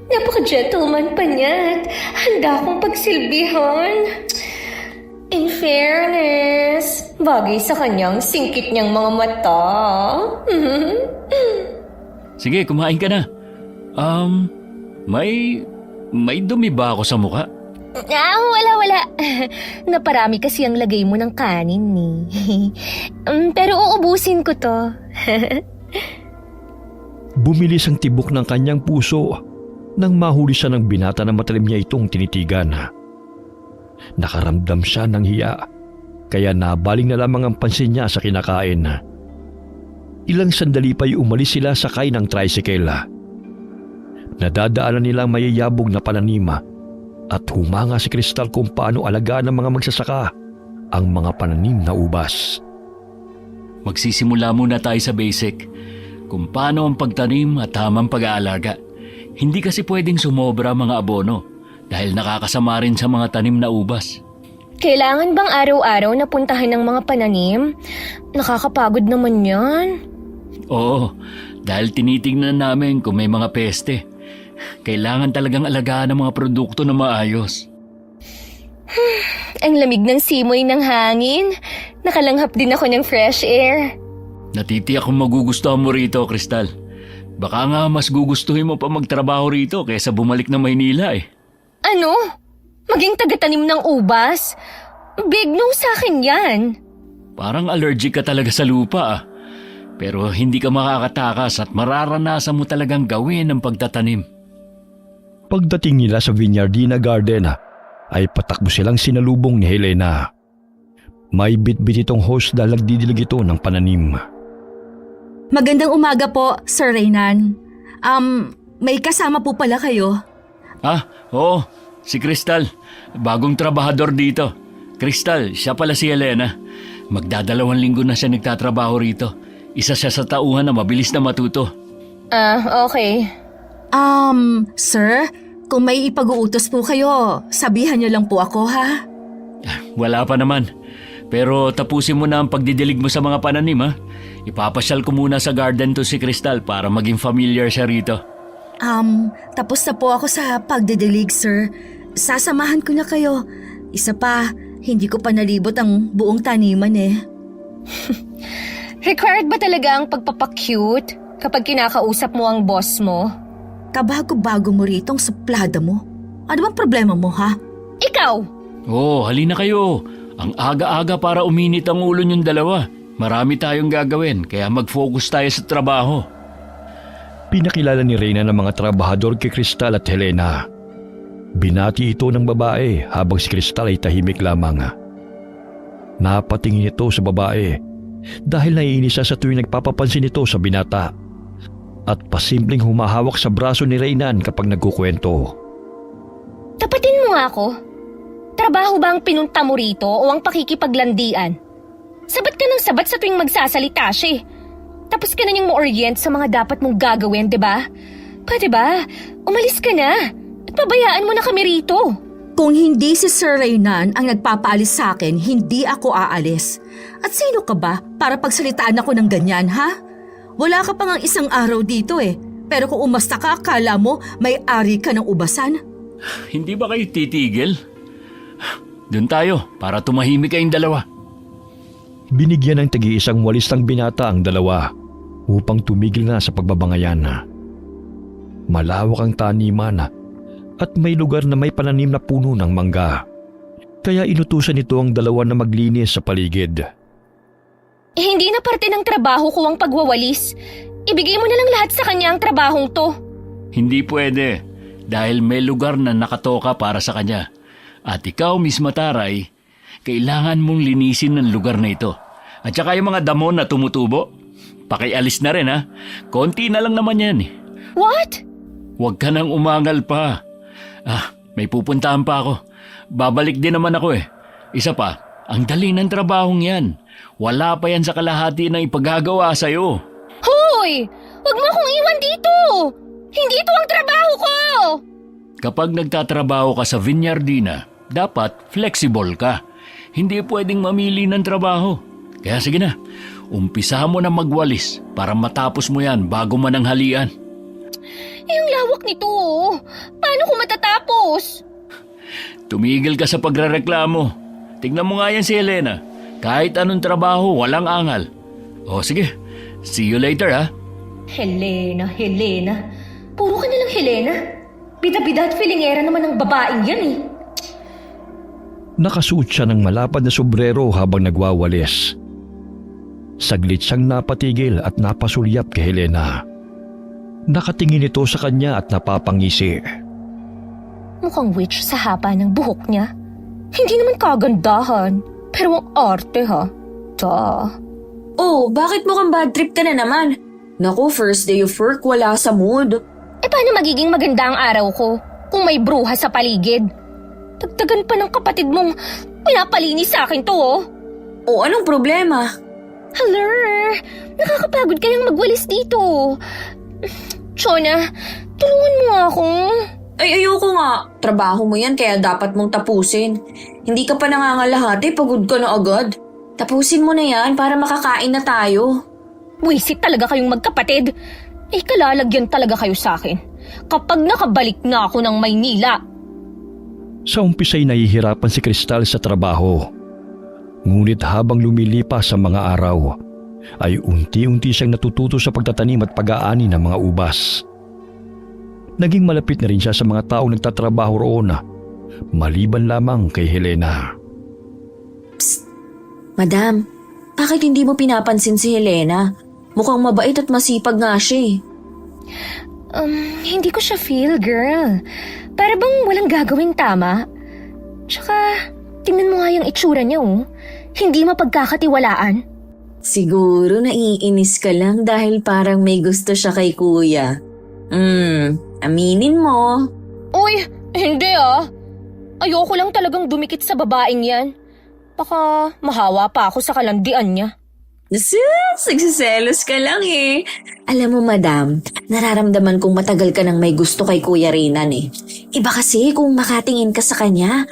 Napaka-gentleman pa niya at handa akong pagsilbihan. In fairness, bagay sa kanyang singkit niyang mga mata.
Sige, kumain ka na. May dumi ba ako sa mukha?
Wala. Naparami kasi ang lagay mo ng kanin ni. Pero uubusin ko to.
Bumilis ang tibok ng kanyang puso nang mahuli siya ng binata na matalim niya itong tinitigan. Nakaramdam siya ng hiya, kaya nabaling na lamang ang pansin niya sa kinakain. Ilang sandali pa'y umalis sila sakay ng tricycle. Nadadaanan nilang mayayabog na pananima at humanga si Kristal kung paano alagaan ng mga magsasaka ang mga pananim na ubas.
Magsisimula muna tayo sa basic. Kung paano ang pagtanim at tamang pag-aalaga. Hindi kasi pwedeng sumobra mga abono dahil nakakasama rin sa mga tanim na ubas.
Kailangan bang araw-araw na puntahan ng mga pananim? Nakakapagod naman yan.
Oo, dahil tinitingnan namin kung may mga peste. Kailangan talagang alagaan ng mga produkto na maayos.
Ang lamig ng simoy ng hangin. Nakalanghap din ako ng fresh air.
Natitiyak kung magugustuhan mo rito, Kristal. Baka nga mas gugustuhin mo pa magtrabaho rito kaysa bumalik na Maynila eh.
Ano? Maging tagatanim ng ubas? Big no sa akin yan.
Parang allergic ka talaga sa lupa ah. Pero hindi ka makakatakas at mararanasan mo talagang gawin ang pagtatanim.
Pagdating nila sa Viñardina Garden, ay patakbo silang sinalubong ni Helena. May bitbit itong host dahil nagdidilig ito ng pananim.
Magandang umaga po, Sir Reynan. May kasama po pala kayo.
Ah, oo. Si Kristal. Bagong trabahador dito. Kristal, siya pala si Helena. Magdadalawang linggo na siya nagtatrabaho rito. Isa siya sa tauhan na mabilis na matuto.
Okay.
Sir, kung may ipag-uutos po kayo, sabihan niyo lang po ako ha.
Wala pa naman. Pero tapusin mo na ang pagdidilig mo sa mga pananim ha. Ipapasyal ko muna sa garden to si Kristal para maging familiar siya rito.
Tapos na po ako sa pagdidilig, sir. Sasamahan ko na kayo. Isa pa, hindi ko pa nalibot ang buong taniman eh.
Required ba talaga ang pagpapacute kapag kinakausap mo ang boss mo?
Kabago-bago mo rito ang suplada mo. Ano bang problema mo, ha?
Ikaw!
Oh, halina kayo. Ang aga-aga para uminit ang ulo niyong dalawa. Marami tayong gagawin, kaya mag-focus tayo sa trabaho.
Pinakilala ni Reyna ng mga trabahador kay Cristal at Helena. Binati ito ng babae habang si Cristal ay tahimik lamang. Napatingin ito sa babae dahil naiinis siya sa tuwing nagpapapansin ito sa binata at pasimpleng humahawak sa braso ni Reynan kapag nagkukwento.
Tapatin mo nga ako. Trabaho ba ang pinunta mo rito o ang pakikipaglandian? Sabat ka ng sabat sa tuwing magsasalita siya. Tapos ka na niyang ma-orient sa mga dapat mong gagawin, di ba? Pwede ba? Umalis ka na at pabayaan mo na kami rito.
Kung hindi si Sir Reynan ang nagpapaalis sa akin, hindi ako aalis. At sino ka ba para pagsalitaan ako ng ganyan, ha? Wala ka pa ngang isang araw dito eh. Pero kung umasta ka, akala mo may-ari ka ng ubasan?
Hindi ba kayo titigil? Doon tayo para tumahimik kayong dalawa.
Binigyan ng tagi-isang walis ng binata ang dalawa upang tumigil na sa pagbabangayan. Malawak ang taniman at may lugar na may pananim na puno ng mangga. Kaya inutusan nito ang dalawa na maglinis sa paligid.
Hindi na parte ng trabaho ko ang pagwawalis. Ibigay mo na lang lahat sa kanya ang trabahong to.
Hindi pwede dahil may lugar na nakatoka para sa kanya. At ikaw, Miss Mataray, kailangan mong linisin ng lugar na ito. At saka yung mga damo na tumutubo, pakialis na rin ha. Konti na lang naman yan eh.
What?
Huwag ka nang umangal pa. May pupuntahan pa ako. Babalik din naman ako eh. Isa pa, ang dali ng trabahong yan. Wala pa yan sa kalahati ng ipagagawa sa'yo.
Hoy! Huwag mo akong iwan dito! Hindi ito ang trabaho ko!
Kapag nagtatrabaho ka sa Vinyardina, dapat flexible ka. Hindi pwedeng mamili ng trabaho. Kaya sige na, umpisahan mo na magwalis para matapos mo yan bago mananghalian.
Ang lawak nito oh. Paano ko matatapos?
Tumigil ka sa pagrereklamo. Tignan mo nga yan si Helena. Kahit anong trabaho, walang angal. O sige, see you later ha.
Helena. Puro ka nalang Helena. Bida-bida at filingera naman ng babaeng yan eh.
Nakasuot siya ng malapad na sombrero habang nagwawalis. Saglit siyang napatigil at napasulyap kay Helena. Nakatingin ito sa kanya at napapangisi.
Mukhang witch sa haba ng buhok niya. Hindi naman kagandahan, pero ang arte ha.
Oh, bakit mukhang bad trip ka na naman? Naku, first day of work, wala sa mood.
Paano magiging maganda ang araw ko kung may bruha sa paligid? Dagdagan pa ng kapatid mong pinapalinis sa akin to oh.
Oh, anong problema?
Hello! Nakakapagod kayang magwalis dito. Chona, tulungan mo ako.
Ay, ayoko nga. Trabaho mo yan kaya dapat mong tapusin. Hindi ka pa nangangalahati, pagod ka na agad. Tapusin mo na yan para makakain na tayo.
Wisit talaga kayong magkapatid. Kalalagyan talaga kayo sa akin. Kapag nakabalik na ako ng Maynila.
Sa umpisa'y nahihirapan si Cristal sa trabaho. Ngunit habang lumilipas sa mga araw, ay unti-unti siyang natututo sa pagtatanim at pag-aani ng mga ubas. Naging malapit na rin siya sa mga taong nagtatrabaho roon, maliban lamang kay Helena.
Psst! Madam, bakit hindi mo pinapansin si Helena? Mukhang mabait at masipag nga siya eh.
Hindi ko siya feel, girl. Para bang walang gagawing tama. Tsaka, tingnan mo nga yung itsura niya oh. Hindi mapagkakatiwalaan.
Siguro naiinis ka lang dahil parang may gusto siya kay kuya. Aminin mo.
Uy, hindi ah. Ayoko lang talagang dumikit sa babaeng yan. Baka mahawa pa ako sa kalandian niya.
Sus, nagsiselos ka lang eh. Alam mo madam, nararamdaman kong matagal ka nang may gusto kay Kuya Reynan eh. Iba kasi kung makatingin ka sa kanya,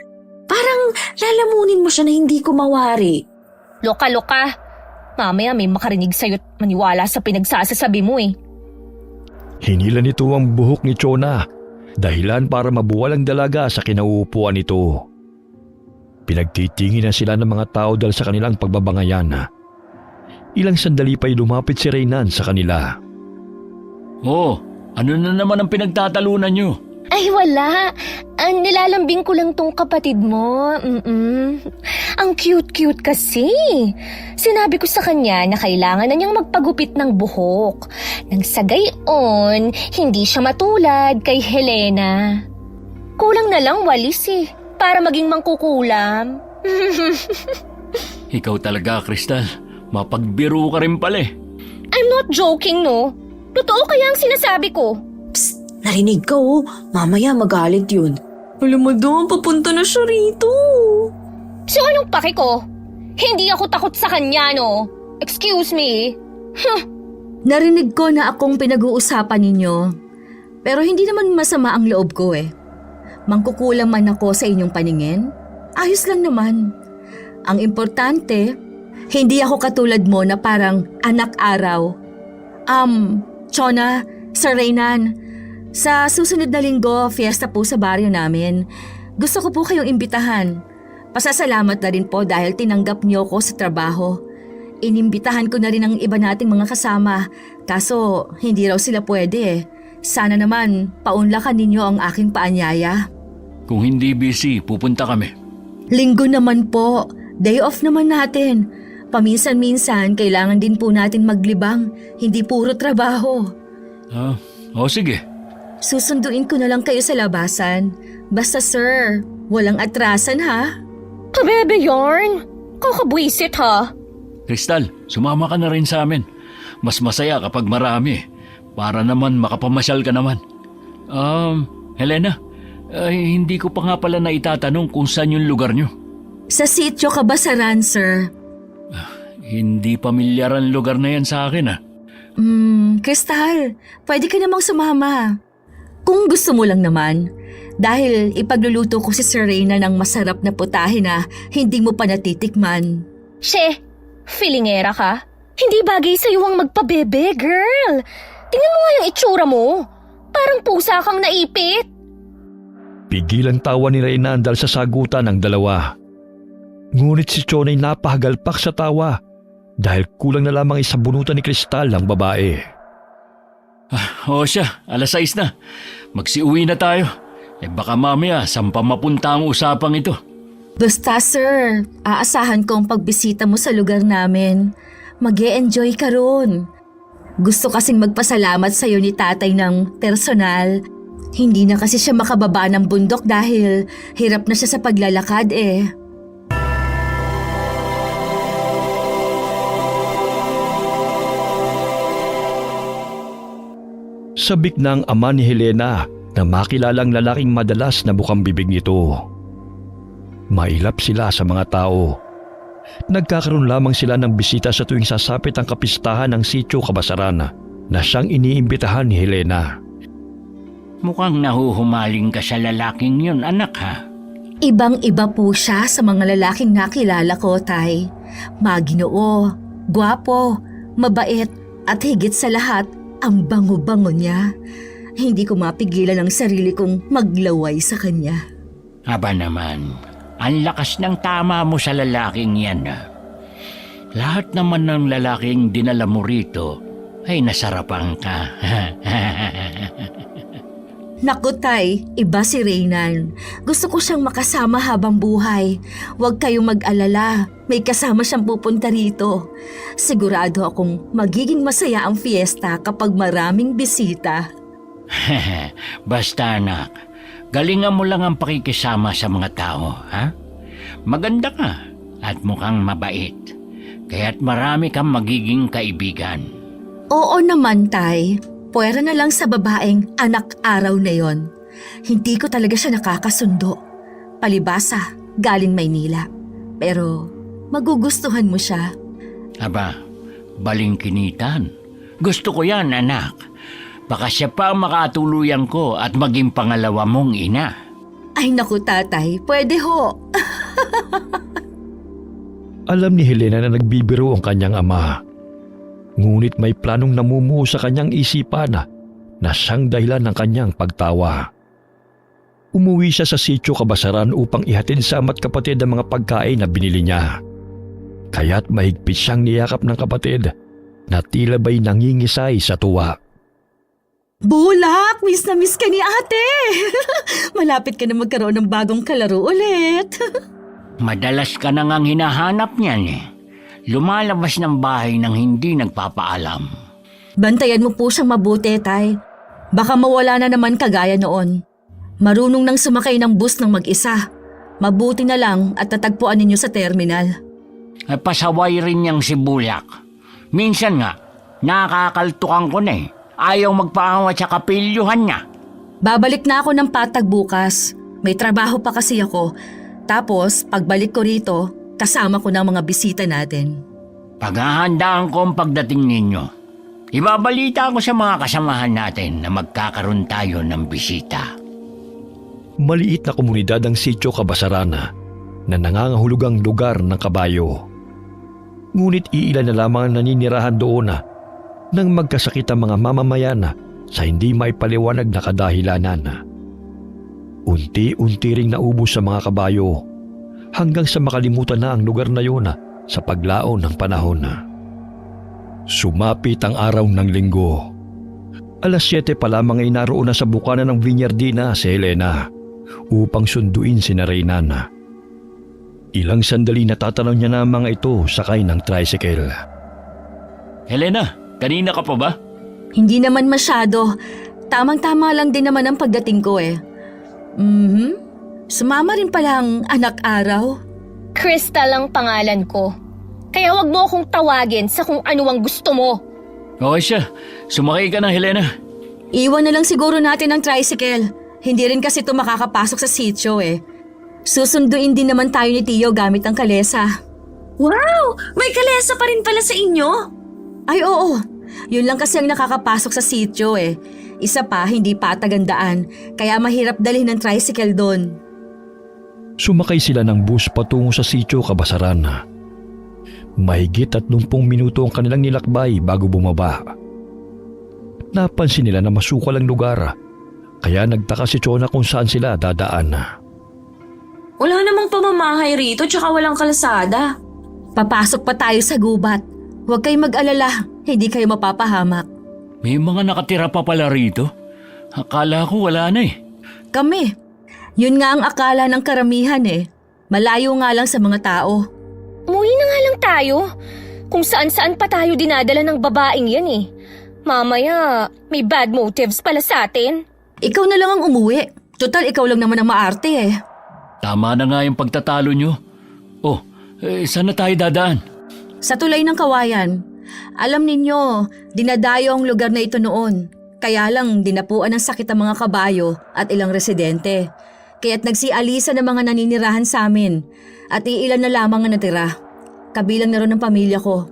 parang lalamunin mo siya na hindi ko mawari.
Loka-loka. Mamaya may makarinig sa'yo at maniwala sa pinagsasasabi mo eh.
Hinila nito ang buhok ni Chona, dahilan para mabuwal ang dalaga sa kinauupuan nito. Pinagtitingin na sila ng mga tao dahil sa kanilang pagbabangayan. Ilang sandali pa'y lumapit si Reynan sa kanila.
Oh, ano na naman ang pinagtatalunan nyo?
Ay, wala. Nilalambing ko lang tong kapatid mo. Ang cute-cute kasi. Sinabi ko sa kanya na kailangan na niyang magpagupit ng buhok. Nang sa gayon, hindi siya matulad kay Helena. Kulang na lang walis para maging mangkukulam.
Ikaw talaga, Crystal. Mapagbiro ka rin pala eh.
I'm not joking, no? Totoo kaya ang sinasabi ko.
Psst, narinig ka oh. Mamaya magalit yun. Alam mo doon, papunta na siya rito.
So anong pake ko? Hindi ako takot sa kanya, no? Excuse me.
Narinig ko na akong pinag-uusapan ninyo. Pero hindi naman masama ang loob ko eh. Mangkukulang man ako sa inyong paningin. Ayos lang naman. Ang importante, hindi ako katulad mo na parang anak araw. Chona, Sir Reynan, sa susunod na linggo, fiesta po sa baryo namin. Gusto ko po kayong imbitahan. Pasasalamat na rin po dahil tinanggap niyo ko sa trabaho. Inimbitahan ko na rin ang iba nating mga kasama, kaso hindi raw sila pwede. Sana naman paunlakan ninyo ang aking paanyaya.
Kung hindi busy, pupunta kami.
Linggo naman po, day off naman natin. Paminsan-minsan, kailangan din po natin maglibang, hindi puro trabaho.
Sige.
Susunduin ko na lang kayo sa labasan. Basta sir, walang atrasan ha?
Kabebe yarn. Kakabwisit ha.
Crystal, sumama ka na rin sa amin. Mas masaya kapag marami. Para naman makapamasyal ka naman. Helena, hindi ko pa nga pala na itatanong kung saan yung lugar nyo.
Sa sitio Kabasaran, sir.
Hindi pamilyar ang lugar na yan sa akin
Crystal, pwede ka namang sumama. Kung gusto mo lang naman. Dahil ipagluluto ko si Sir Reyna ng masarap na putahe na hindi mo pa natitikman.
She, feelingera ka? Hindi bagay sa'yo ang magpabebe, girl. Tingnan mo nga yung itsura mo. Parang pusa kang naipit.
Pigilan tawa ni Reynan dahil sa sagutan ng dalawa. Ngunit si Chona'y napahagalpak sa tawa dahil kulang na lamang isabunutan ni Crystal ang babae.
Siya, 6:00 na. Magsiuwi na tayo. Baka mamaya sampa mapunta ang usapang ito.
Basta sir, aasahan ko ang pagbisita mo sa lugar namin. Mag-e-enjoy ka ron. Gusto kasing magpasalamat sa'yo ni tatay ng personal. Hindi na kasi siya makababa ng bundok dahil hirap na siya sa paglalakad eh.
Sabik ng ama ni Helena na makilalang lalaking madalas na bukang bibig nito. Mailap sila sa mga tao. Nagkakaroon lamang sila ng bisita sa tuwing sasapit ang kapistahan ng sitio Kabasaran na siyang iniimbitahan ni Helena.
Mukhang nahuhumaling ka sa lalaking yun, anak ha?
Ibang-iba po siya sa mga lalaking nakilala ko, Tay. Maginoo, gwapo, mabait at higit sa lahat, ang bango-bango niya. Hindi ko mapigilan ang sarili kong maglaway sa kanya.
Aba naman, ang lakas ng tama mo sa lalaking yan. Lahat naman ng lalaking dinala mo rito ay nasarapan ka.
Naku Tay, iba si Reynan. Gusto ko siyang makasama habang buhay. Huwag kayong mag-alala, may kasama siyang pupunta rito. Sigurado akong magiging masaya ang fiesta kapag maraming bisita.
Basta anak, galingan mo lang ang pakikisama sa mga tao, ha? Maganda ka at mukhang mabait. Kaya't marami kang magiging kaibigan.
Oo naman, Tay. Puwera na lang sa babaeng anak araw na yon. Hindi ko talaga siya nakakasundo. Palibasa, galing Maynila. Pero magugustuhan mo siya.
Aba, balingkinitan. Gusto ko yan, anak. Baka siya pa ang makatuluyan ko at maging pangalawa mong ina.
Ay naku tatay, pwede ho.
Alam ni Helena na nagbibiro ang kanyang ama. Ngunit may planong namumuo sa kanyang isipan na siyang dahilan ng kanyang pagtawa. Umuwi siya sa sitio Kabasaran upang ihatid sa ama't kapatid ang mga pagkain na binili niya. Kaya't mahigpit siyang niyakap ng kapatid na tila ba'y nangingisay sa tuwa.
Bulak! Miss na miss ka ni ate! Malapit ka na magkaroon ng bagong kalaro ulit.
Madalas ka na ngang hinahanap niyan eh. Lumalabas ng bahay nang hindi nagpapaalam.
Bantayan mo po siyang mabuti, Tay. Baka mawala na naman kagaya noon. Marunong nang sumakay ng bus ng mag-isa. Mabuti na lang at natagpuan ninyo sa terminal.
Ay pasaway rin niyang si Bulak. Minsan nga, nakakaltukan ko na eh. Ayaw magpaawat sa kapilyuhan niya.
Babalik na ako ng Patag bukas. May trabaho pa kasi ako. Tapos, pagbalik ko rito, kasama ko ng mga bisita natin.
Paghahandaan ko ang pagdating ninyo. Ibabalita ko sa mga kasamahan natin na magkakaroon tayo ng bisita.
Maliit na komunidad ang Sitio Cabasarana na nangangahulugang lugar ng kabayo. Ngunit iilan na lamang ang naninirahan doon nang magkasakit ang mga mamamayan sa hindi maipaliwanag na kadahilanan. Unti-unti ring naubos sa mga kabayo hanggang sa makalimutan na ang lugar na yun sa paglaon ng panahon. Sumapit ang araw ng linggo. Alas 7 pa lamang ay naroon na sa bukana ng Viñardina si Helena upang sunduin si Reynan. Ilang sandali natatanaw niya na ang mga ito sakay ng tricycle.
Helena, kanina ka pa ba?
Hindi naman masyado. Tamang-tama lang din naman ang pagdating ko eh. Sumama rin pala ang anak araw.
Crystal ang pangalan ko. Kaya wag mo akong tawagin sa kung ano ang gusto mo.
Okay siya. Sumakay ka na, Helena.
Iwan na lang siguro natin ang tricycle. Hindi rin kasi ito makakapasok sa sitio eh. Susunduin din naman tayo ni Tio gamit ang kalesa.
Wow! May kalesa pa rin pala sa inyo?
Ay oo, yun lang kasi ang nakakapasok sa sitio eh. Isa pa, hindi patagandaan, kaya mahirap dalhin ng tricycle doon.
Sumakay sila ng bus patungo sa Sitio Cabasarana. Mahigit 30 minuto ang kanilang nilakbay bago bumaba. Napansin nila na masukal ang lugar, kaya nagtaka si Chona kung saan sila dadaan.
Wala namang pamamahay rito tsaka walang kalsada.
Papasok pa tayo sa gubat. Huwag kayong mag-alala, hindi kayo mapapahamak.
May mga nakatira pa pala rito. Akala ko wala na eh.
Kami, yun nga ang akala ng karamihan eh. Malayo nga lang sa mga tao.
Umuwi na nga lang tayo. Kung saan-saan pa tayo dinadala ng babaeng yan eh. Mamaya, may bad motives pala sa atin.
Ikaw na lang ang umuwi. Total, ikaw lang naman ang maarte eh.
Tama na nga yung pagtatalo nyo. Oh, saan na tayo dadaan?
Sa tulay ng Kawayan. Alam ninyo, dinadayo ang lugar na ito noon. Kaya lang dinapuan ng sakit ang mga kabayo at ilang residente. Kaya't nagsialisa ng mga naninirahan sa amin. At iilan na lamang ang natira. Kabilang na rin ng pamilya ko.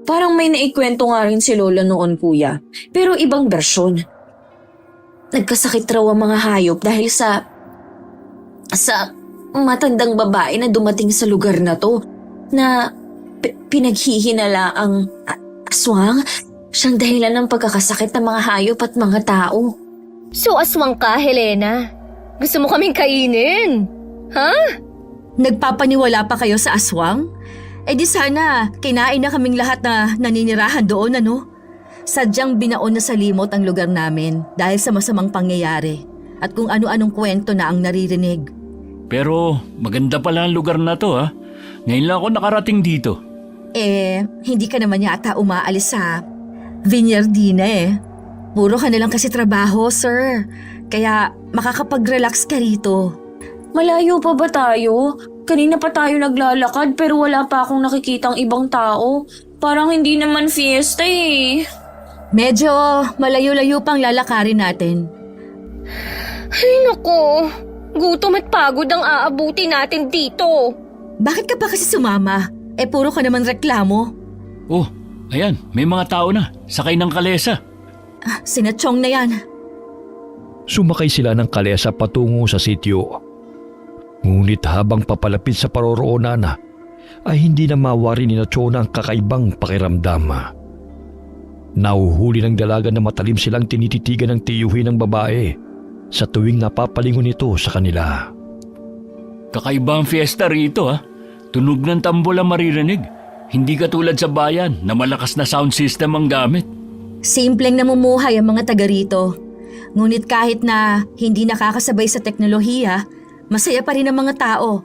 Parang may naikwento nga rin si Lola noon, kuya. Pero ibang bersyon. Nagkasakit raw ang mga hayop dahil sa matandang babae na dumating sa lugar na to na pinaghihinala ang aswang. Siyang dahilan ng pagkakasakit ng mga hayop at mga tao.
So aswang ka, Helena. Gusto mo kaming kainin? Ha?
Nagpapaniwala pa kayo sa aswang? Eh di sana, kinain na kaming lahat na naninirahan doon ano? Sadyang binaon na sa limot ang lugar namin dahil sa masamang pangyayari at kung ano-anong kwento na ang naririnig.
Pero maganda pala ang lugar na to ha. Ngayon lang ako nakarating dito.
Eh, hindi ka naman yata umaalis sa Viñardina eh. Puro ka na lang kasi trabaho, sir. Kaya makakapag-relax ka rito.
Malayo pa ba tayo? Kanina pa tayo naglalakad pero wala pa akong nakikitang ibang tao. Parang hindi naman fiesta eh.
Medyo malayo-layo pang lalakarin natin.
Ay naku, gutom at pagod ang aabuti natin dito.
Bakit ka pa kasi sumama? Eh puro ka naman reklamo.
Oh, ayan, may mga tao na. Sakay ng kalesa.
Sina Chong na yan.
Sumakay sila ng kalesa patungo sa sitio. Ngunit habang papalapit sa paroroonan ay hindi na mawari ni Chona ang kakaibang pakiramdam. Nauhuli ng dalaga na matalim silang tinititigan ng tiyuhin ng babae sa tuwing napapalingon ito sa kanila.
Kakaiba ang fiesta rito ha. Tunog ng tambol ang maririnig. Hindi katulad sa bayan na malakas na sound system ang gamit.
Simpleng namumuhay ang mga taga rito. Ngunit kahit na hindi nakakasabay sa teknolohiya, masaya pa rin ang mga tao.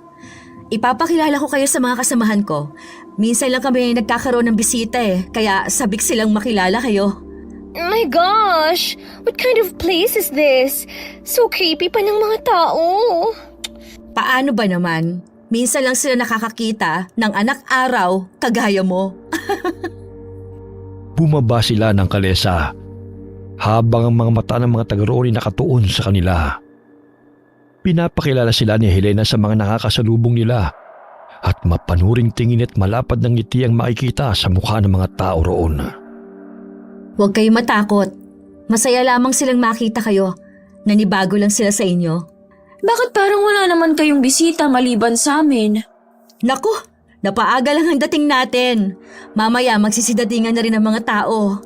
Ipapakilala ko kayo sa mga kasamahan ko. Minsan lang kami nagkakaroon ng bisita kaya sabik silang makilala kayo.
My gosh! What kind of place is this? So creepy pa ng mga tao.
Paano ba naman? Minsan lang sila nakakakita ng anak araw kagaya mo.
Bumaba sila ng kalesa habang ang mga mata ng mga taga-roon ay nakatuon sa kanila. Pinapakilala sila ni Helena sa mga nakakasalubong nila at mapanuring tingin at malapad ng ngiti ang makikita sa mukha ng mga tao roon.
Huwag kayong matakot. Masaya lamang silang makita kayo. Nanibago lang sila sa inyo.
Bakit parang wala naman kayong bisita maliban sa amin?
Naku, napaaga lang ang dating natin. Mamaya magsisidatingan na rin ang mga tao.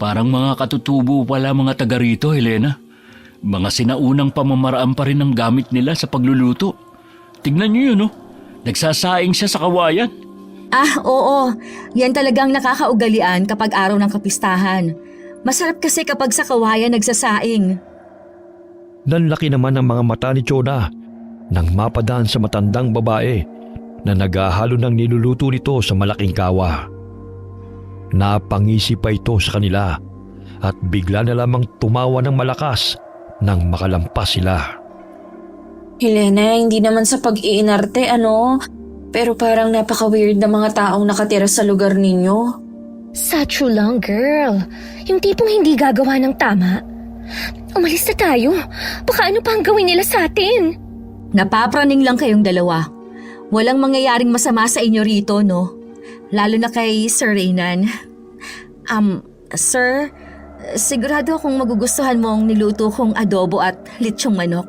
Parang mga katutubo pala mga taga rito, Helena. Mga sinaunang pamamaraan pa rin ang gamit nila sa pagluluto. Tignan niyo yun, oh. Nagsasaing siya sa kawayan.
Ah, oo. Yan talagang nakakaugalian kapag araw ng kapistahan. Masarap kasi kapag sa kawayan nagsasaing.
Nanlaki naman ang mga mata ni Chona nang mapadaan sa matandang babae na naghahalo ng niluluto nito sa malaking kawa. Napangisi pa ito sa kanila at bigla na lamang tumawa ng malakas nang makalampas sila.
Helena, hindi naman sa pag-iinarte, ano? Pero parang napaka-weird na mga taong nakatira sa lugar ninyo.
Satcho lang, girl. Yung tipong hindi gagawa ng tama. Umalis na tayo. Baka ano pa ang gawin nila sa atin?
Napapraning lang kayong dalawa. Walang mangyayaring masama sa inyo rito, no? Lalo na kay Sir Reynan. Sir, sigurado akong magugustuhan mo ang niluto kong adobo at litsyong manok.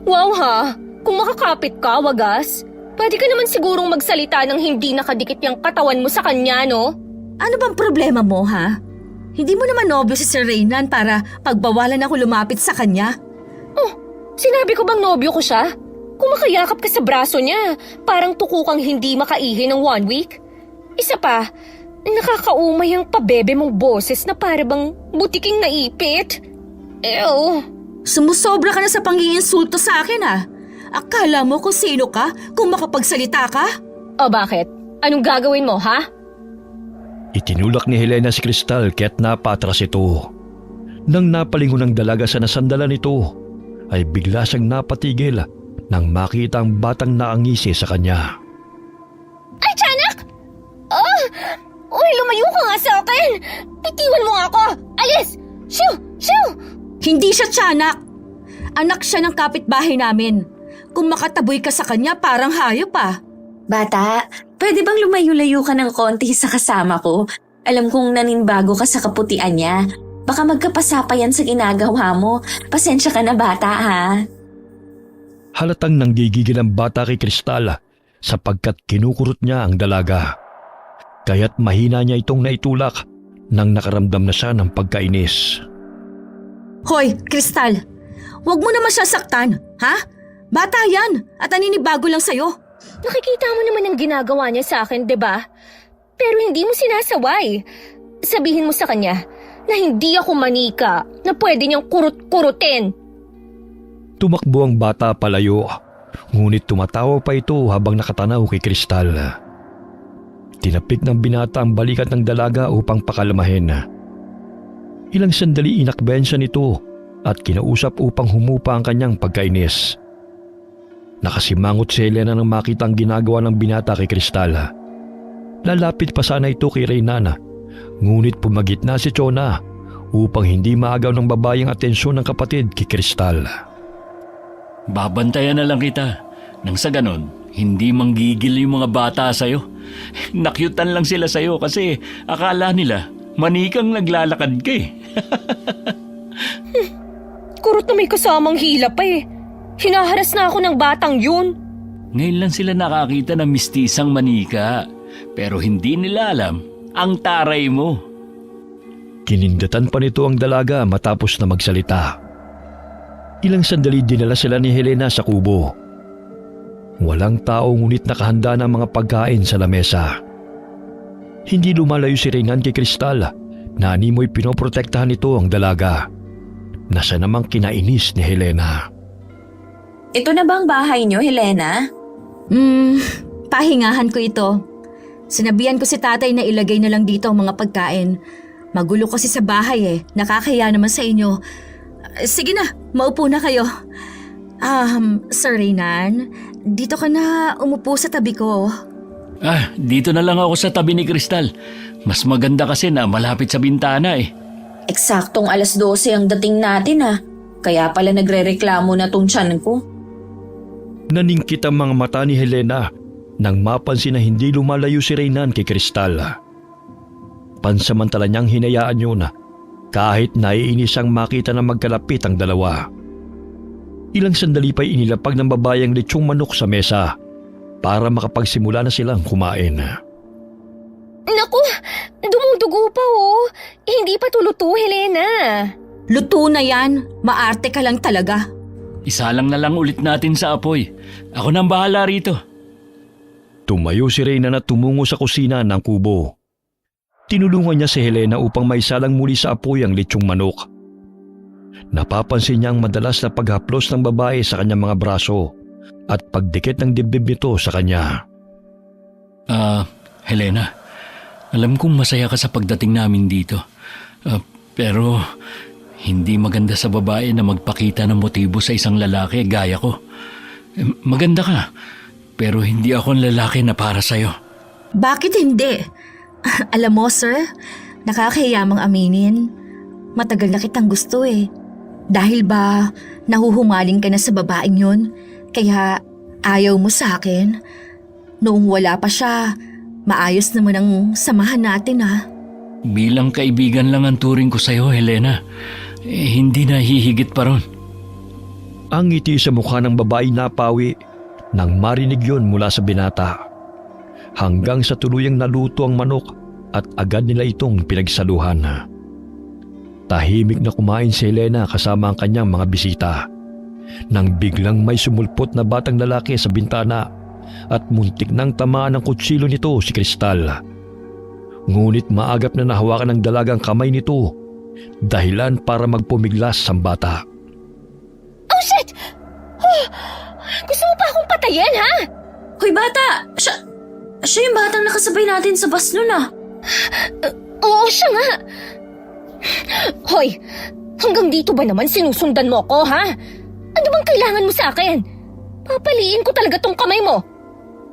Wow ha! Kung makakapit ka, wagas. Pwede ka naman sigurong magsalita ng hindi nakadikit yung katawan mo sa kanya, no?
Ano bang problema mo, ha? Hindi mo naman nobyo si Sir Reynan para pagbawalan ako lumapit sa kanya?
Oh, sinabi ko bang nobyo ko siya? Kung makayakap ka sa braso niya, parang tukukang hindi makaihi ng 1 week. Isa pa, nakakaumay ang pabebe mong boses na para bang butiking naipit. Ew.
Sumusobra ka na sa pang-iinsulto sa akin, ha? Akala mo kung sino ka, kung makapagsalita ka?
O bakit? Anong gagawin mo, ha?
Itinulak ni Helena si Cristal kaya't napatras ito. Nang napalingon ng dalaga sa nasandalan nito, ay bigla siyang napatigil nang makita ang batang naangisi sa kanya.
Ay, Tiyanak! Oh! Uy, lumayo ka nga sa akin! Bitiwan mo nga ako! Alis! Shoo! Shoo!
Hindi siya tiyanak. Anak siya ng kapitbahay namin. Kung makataboy ka sa kanya, parang hayop pa.
Bata, pwede bang lumayo-layo ka ng konti sa kasama ko? Alam kong naninbago ka sa kaputian niya. Baka magkapasapa yan sa ginagawa mo. Pasensya ka na, bata, ha?
Halatang nanggigigil ang bata kay Cristal sapagkat kinukurot niya ang dalaga. Kaya't mahina niya itong naitulak nang nakaramdam na siya ng pagkainis.
Hoy, Cristal! Huwag mo naman siya saktan, ha? Bata yan at naninibago lang sa'yo.
Nakikita mo naman ang ginagawa niya sa akin, 'di ba? Pero hindi mo sinasaway. Sabihin mo sa kanya na hindi ako manika na pwede niyang kurut-kurutin.
Tumakbo ang bata palayo, ngunit tumatawa pa ito habang nakatanaw kay Cristal. Tinapik ng binata ang balikat ng dalaga upang pakalamahin. Ilang sandali inakbayan siya nito at kinausap upang humupa ang kanyang pagkainis. Nakasimangot si Helena nang makita ang ginagawa ng binata kay Cristal. Lalapit pa sana ito kay Reynan, ngunit pumagitna si Chona upang hindi maagaw ng babae ang atensyon ng kapatid kay Cristal.
Babantayan na lang kita. Nang sa ganon, hindi manggigil yung mga bata sa'yo. Nakyutan lang sila sa'yo kasi akala nila manikang naglalakad ka eh.
Kurot na may kasamang hila pa eh. Hinaharas na ako ng batang yun.
Ngayon lang sila nakakita ng mistisang manika. Pero hindi nila alam ang taray mo.
Kinindatan pa nito ang dalaga matapos na magsalita. Ilang sandali dinala sila ni Helena sa kubo. Walang tao ngunit nakahanda ng mga pagkain sa lamesa. Hindi lumalayo si Reynan kay Cristal na animoy pinoprotektahan nito ang dalaga. na siya namang kinainis ni Helena.
Ito na ba ang bahay niyo, Helena?
Pahingahan ko ito. Sinabihan ko si tatay na ilagay na lang dito ang mga pagkain. Magulo kasi sa bahay nakakahiya naman sa inyo. Sige na, maupo na kayo. Sir Reynan, dito ka na umupo sa tabi ko.
Dito na lang ako sa tabi ni Cristal. Mas maganda kasi na malapit sa bintana eh.
Eksaktong 12:00 ang dating natin Kaya pala nagrereklamo na tong tiyan ko.
Naningkit ang mga mata ni Helena nang mapansin na hindi lumalayo si Reynan kay Cristal. Pansamantala niyang hinayaan yun kahit naiinis ang makita na magkalapit ang dalawa. Ilang sandali pa'y inilapag ng babae ang lechong manok sa mesa para makapagsimula na silang kumain.
Naku, dumudugo pa Hindi pa tuluto, Helena.
Luto na yan. Maarte ka lang talaga.
Isa lang na lang ulit natin sa apoy. Ako nang bahala rito.
Tumayo si Reynan at tumungo sa kusina ng kubo. Tinulungan niya si Helena upang maisalang muli sa apoy ang lechong manok. Napapansin niya ang madalas na paghaplos ng babae sa kanyang mga braso at pagdikit ng dibdib nito sa kanya.
Helena, alam kong masaya ka sa pagdating namin dito. Pero hindi maganda sa babae na magpakita ng motibo sa isang lalaki gaya ko. Maganda ka, pero hindi ako ang lalaki na para sa'yo.
Bakit hindi? Alam mo, sir, nakakahiya mang aminin. Matagal na kitang gusto Dahil ba nahuhumaling ka na sa babaeng yun, kaya ayaw mo sa akin? Noong wala pa siya, maayos naman ang samahan natin
Bilang kaibigan lang ang turing ko sa'yo, Helena. Hindi na hihigit pa ron.
Ang ngiti sa mukha ng babae napawi nang marinig yon mula sa binata. Hanggang sa tuluyang naluto ang manok at agad nila itong pinagsaluhan. Tahimik na kumain si Helena kasama ang kanyang mga bisita. Nang biglang may sumulpot na batang lalaki sa bintana at muntik nang tamaan ng kutsilo nito si Cristal. Ngunit maagap na nahawakan ng dalagang kamay nito, dahilan para magpumiglas ang bata.
Oh, shit! Gusto mo pa akong patayin, ha?
Hoy bata! Siya yung batang nakasabay natin sa bus nun
Oo, siya nga. Hoy, hanggang dito ba naman sinusundan mo ko, ha? Ano bang kailangan mo sa akin? Papaliin ko talaga tong kamay mo.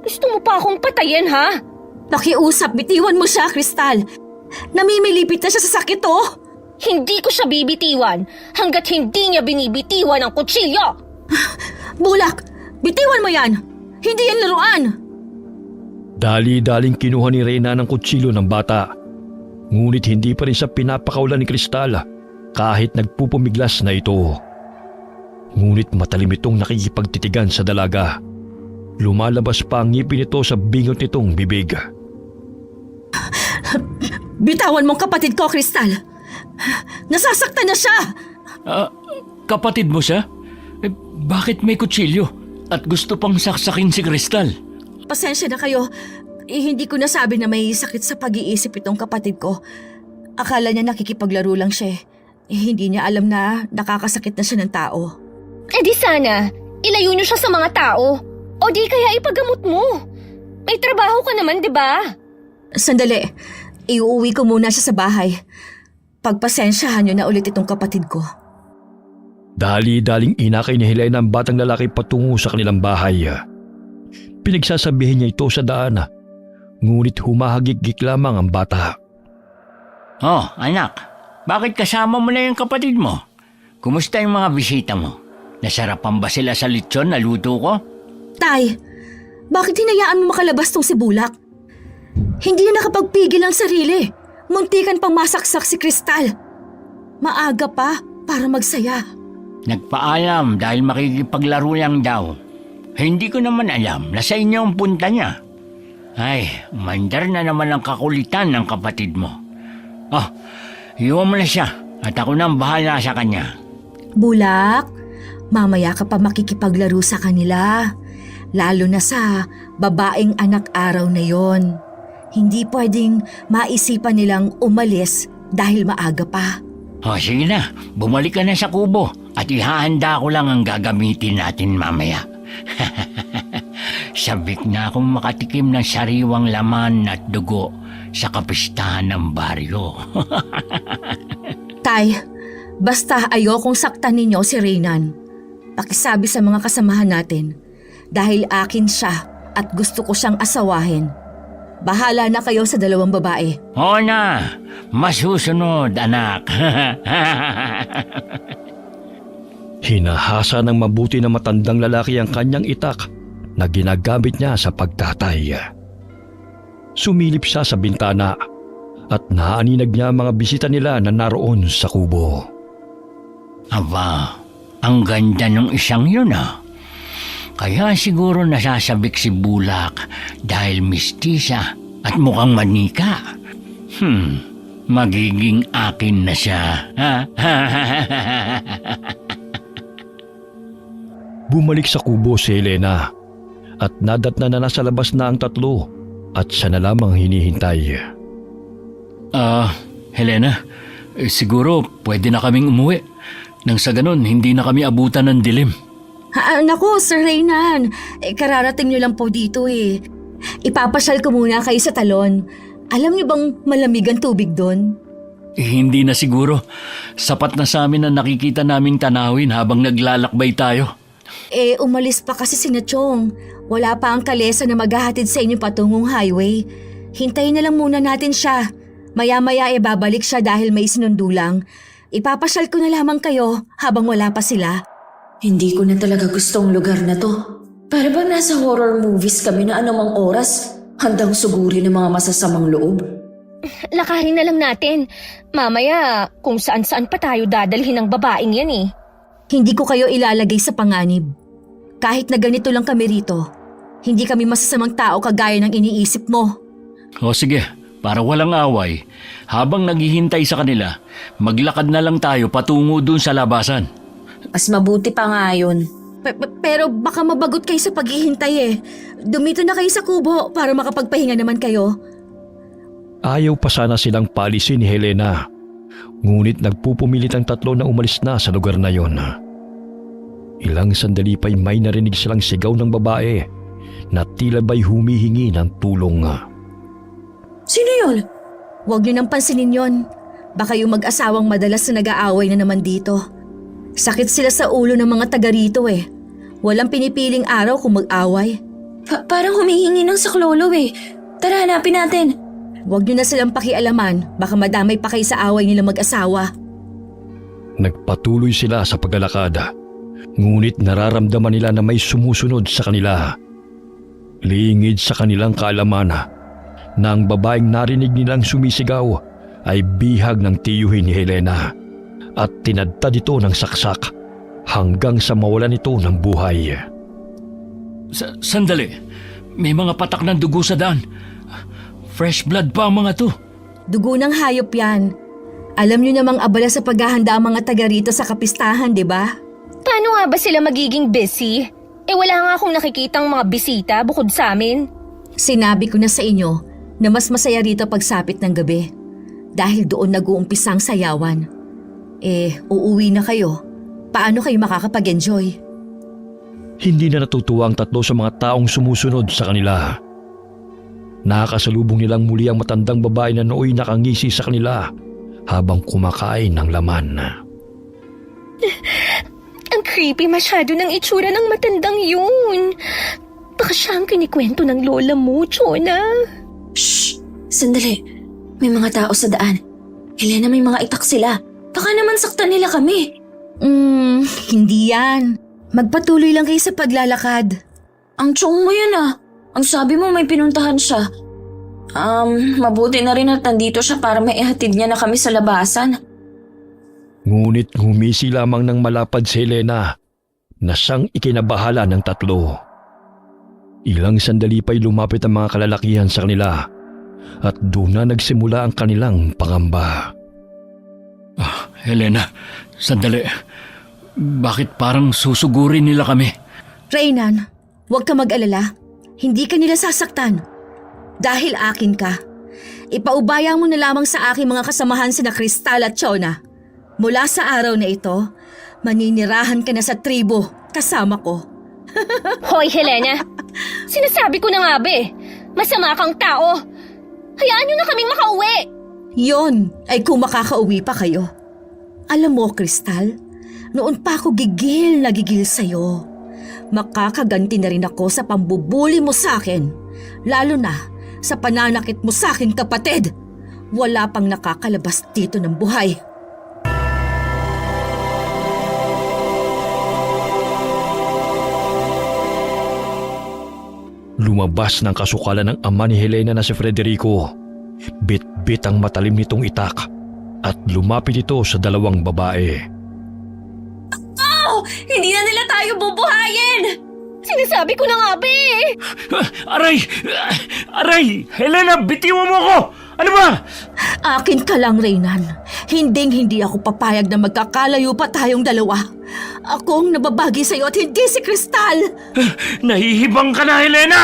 Gusto mo pa akong patayin, ha?
Pakiusap, bitiwan mo siya, Cristal. Namimilipit na siya sa sakit,
Hindi ko siya bibitiwan hanggat hindi niya binibitiwan ang kutsilyo.
Bulak, bitiwan mo yan. Hindi yan laruan.
Dali-daling kinuha ni Reyna ng kutsilyo ng bata. Ngunit hindi pa rin siya pinapakawalan ni Cristal kahit nagpupumiglas na ito. Ngunit matalim itong nakikipagtitigan sa dalaga. Lumalabas pa ang ngipin nito sa bingot nitong bibig.
Bitawan mong kapatid ko, Cristal. Nasasaktan na siya.
Kapatid mo siya? Bakit may kutsilyo at gusto pang saksakin si Cristal?
Pasensya na kayo. Hindi ko nasabi na may sakit sa pag-iisip itong kapatid ko. Akala niya nakikipaglaro lang siya. Hindi niya alam na nakakasakit na siya ng tao.
Di sana, ilayo niyo siya sa mga tao. O di kaya ipagamot mo. May trabaho ka naman, di ba?
Sandali, iuwi ko muna siya sa bahay. Pagpasensyahan niyo na ulit itong kapatid ko.
Dali-daling inakay ni Helena ang batang lalaki patungo sa kanilang bahay. Pinagsasabihin niya ito sa daan, ngunit humahagik-gik lamang ang bata.
Oh, anak, bakit kasama mo na yung kapatid mo? Kumusta yung mga bisita mo? Nasarapan ba sila sa lechon na luto ko?
Tay, bakit hinayaan mo makalabas tong si Bulak? Hindi na nakapagpigil ang sarili. Muntikan pang masaksak si Cristal. Maaga pa para magsaya.
Nagpaalam dahil makikipaglaro lang daw. Hindi ko naman alam na sa inyo ang punta niya. Ay, mandar na naman ang kakulitan ng kapatid mo. Iwan mo na siya at ako nang bahala sa kanya.
Bulak, mamaya ka pa makikipaglaro sa kanila. Lalo na sa babaeng anak araw na yon. Hindi pwedeng maisipan nilang umalis dahil maaga pa.
O sige na, bumalik ka na sa kubo at ihahanda ko lang ang gagamitin natin mamaya. Sabik na akong makatikim ng sariwang laman at dugo sa kapistahan ng baryo.
Tay, basta ayokong saktan ninyo si Reynan. Pakisabi sa mga kasamahan natin dahil akin siya at gusto ko siyang asawahin. Bahala na kayo sa dalawang babae.
Oo na, masusunod anak.
Hinahasa ng mabuti na matandang lalaki ang kanyang itak na ginagamit niya sa pagtatay. Sumilip siya sa bintana at naaninag niya ang mga bisita nila na naroon sa kubo.
Aba, ang ganda ng isang yun ah. Kaya siguro nasasabik si Bulak dahil mistisa at mukhang manika. Magiging akin na siya.
Bumalik sa kubo si Helena at nadatna na nasa labas na ang tatlo at siya na lamang hinihintay.
Helena, siguro pwede na kaming umuwi. Nang sa ganun, hindi na kami abutan ng dilim.
Naku, Sir Reynan. Kararating niyo lang po dito eh. Ipapasyal ko muna kayo sa talon. Alam niyo bang malamig ang tubig doon?
Hindi na siguro. Sapat na sa amin na nakikita naming tanawin habang naglalakbay tayo.
Umalis pa kasi si Nachong. Wala pa ang kalesa na maghahatid sa inyo patungong highway. Hintayin na lang muna natin siya. Maya-maya babalik siya dahil may sinundo lang. Ipapasyal ko na lamang kayo habang wala pa sila.
Hindi ko na talaga gustong lugar na to. Para bang nasa horror movies kami na anumang oras handang sugurin ng mga masasamang loob.
Lakarin na lang natin. Mamaya, kung saan-saan pa tayo dadalhin ng babaeng yan eh.
Hindi ko kayo ilalagay sa panganib. Kahit na ganito lang kami rito, hindi kami masasamang tao kagaya ng iniisip mo.
O sige, para walang away, habang naghihintay sa kanila, maglakad na lang tayo patungo dun sa labasan.
Mas mabuti pa nga yun.
Pero baka mabagot kayo sa paghihintay eh. Dumito na kayo sa kubo para makapagpahinga naman kayo.
Ayaw pa sana silang palisin ni Helena. Ngunit nagpupumilit ang tatlo na umalis na sa lugar na yon. Ilang sandali pa'y may narinig silang sigaw ng babae na tila ba'y humihingi ng tulong.
Sino yun?
Huwag niyo nang pansinin yon. Baka yung mag-asawang madalas na nag-aaway na naman dito. Sakit sila sa ulo ng mga taga rito eh. Walang pinipiling araw kung mag-away.
Parang humihingi ng saklolo eh. Tara, hanapin natin.
Huwag niyo na silang pakialaman. Baka madamay pa kayo sa away nila mag-asawa.
Nagpatuloy sila sa paglalakad. Ngunit nararamdaman nila na may sumusunod sa kanila. Lingid sa kanilang kaalaman na ang babaeng narinig nilang sumisigaw ay bihag ng tiyuhin ni Helena at tinadtad ito ng saksak hanggang sa mawalan ito ng buhay.
Sandali, may mga patak ng dugo sa daan. Fresh blood pa ang mga to.
Dugo ng hayop yan. Alam niyo namang abala sa paghahanda ang mga taga rito sa kapistahan, di ba?
Paano nga ba sila magiging busy? Wala nga akong nakikitang mga bisita bukod sa amin.
Sinabi ko na sa inyo na mas masaya rito pagsapit ng gabi. Dahil doon nag-uumpisa ang sayawan. Uuwi na kayo. Paano kayo makakapag-enjoy?
Hindi na natutuwa ang tatlo sa mga taong sumusunod sa kanila. Nakakasalubong nilang muli ang matandang babae na nooy nakangisi sa kanila habang kumakain ng laman.
Ang creepy masyado ng itsura ng matandang yun. Baka siya ang kinikwento ng lola mo, Chona.
Shh! Sandali. May mga tao sa daan. Helena, may mga itak sila. Baka naman saktan nila kami.
Hindi yan. Magpatuloy lang kayo sa paglalakad.
Ang tsong mo yun ah. Ang sabi mo may pinuntahan siya. Mabuti na rin at nandito siya para maihatid niya na kami sa labasan.
Ngunit humisi lamang ng malapad si Helena na siyang ikinabahala ng tatlo. Ilang sandali pa'y lumapit ang mga kalalakihan sa kanila at doon na nagsimula ang kanilang pangamba.
Helena, sandali. Bakit parang susugurin nila kami?
Reynan, huwag ka mag-alala. Hindi ka nila sasaktan. Dahil akin ka. Ipaubaya mo na lamang sa aking mga kasamahan sina Cristal at Chona. Mula sa araw na ito, maninirahan ka na sa tribo kasama ko.
Hoy, Helena! Sinasabi ko na nga ba eh, masama kang tao. Hayaan niyo na kaming makauwi.
Yon ay kung makakauwi pa kayo. Alam mo, Crystal, noon pa ako gigil na gigil sa'yo. Makakaganti na rin ako sa pambubuli mo sa akin. Lalo na sa pananakit mo sa akin, kapatid. Wala pang nakakalabas dito ng buhay.
Lumabas ng kasukalan ng ama ni Helena na si Federico. Bit-bit ang matalim nitong itak at lumapit ito sa dalawang babae.
Oh! Hindi na nila tayo bubuhayin!
Sinasabi ko na nga ba eh.
Aray! Aray! Helena, bitiwan mo ako! Ano ba?
Akin ka lang, Reynan. Hinding-hindi ako papayag na magkakalayo pa tayong dalawa. Ako ang nababagi sa'yo at hindi si Crystal.
Nahihibang ka na, Helena!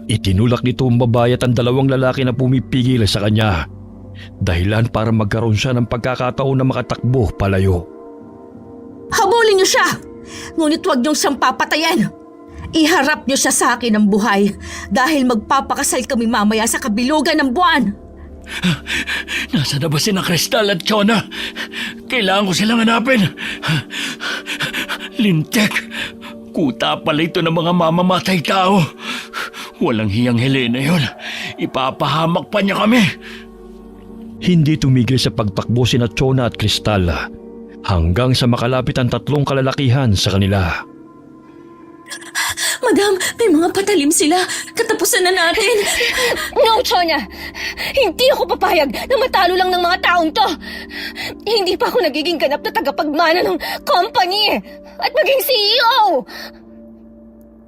Itinulak nito ang babae at ang dalawang lalaki na pumipigil sa kanya. Dahilan para magkaroon siya ng pagkakataon na makatakbo palayo.
Habulin niyo siya! Ngunit huwag niyong siyang papatayin. Iharap niyo siya sa akin ng buhay dahil magpapakasal kami mamaya sa kabilugan ng buwan.
Nasa na ba sina Crystal at Chona? Kailangan ko silang hanapin. Lintek, kuta pala ito ng mga mamamatay tao. Walang hiyang Helena yun. Ipapahamak pa niya kami.
Hindi tumigil sa pagtakbo sina Chona at Crystal hanggang sa makalapit ang tatlong kalalakihan sa kanila.
Madam, may mga patalim sila. Katapusan na natin.
No, Chona! Hindi ako papayag na matalo lang ng mga taong to. Hindi pa ako nagiging ganap na tagapagmana ng company at maging CEO.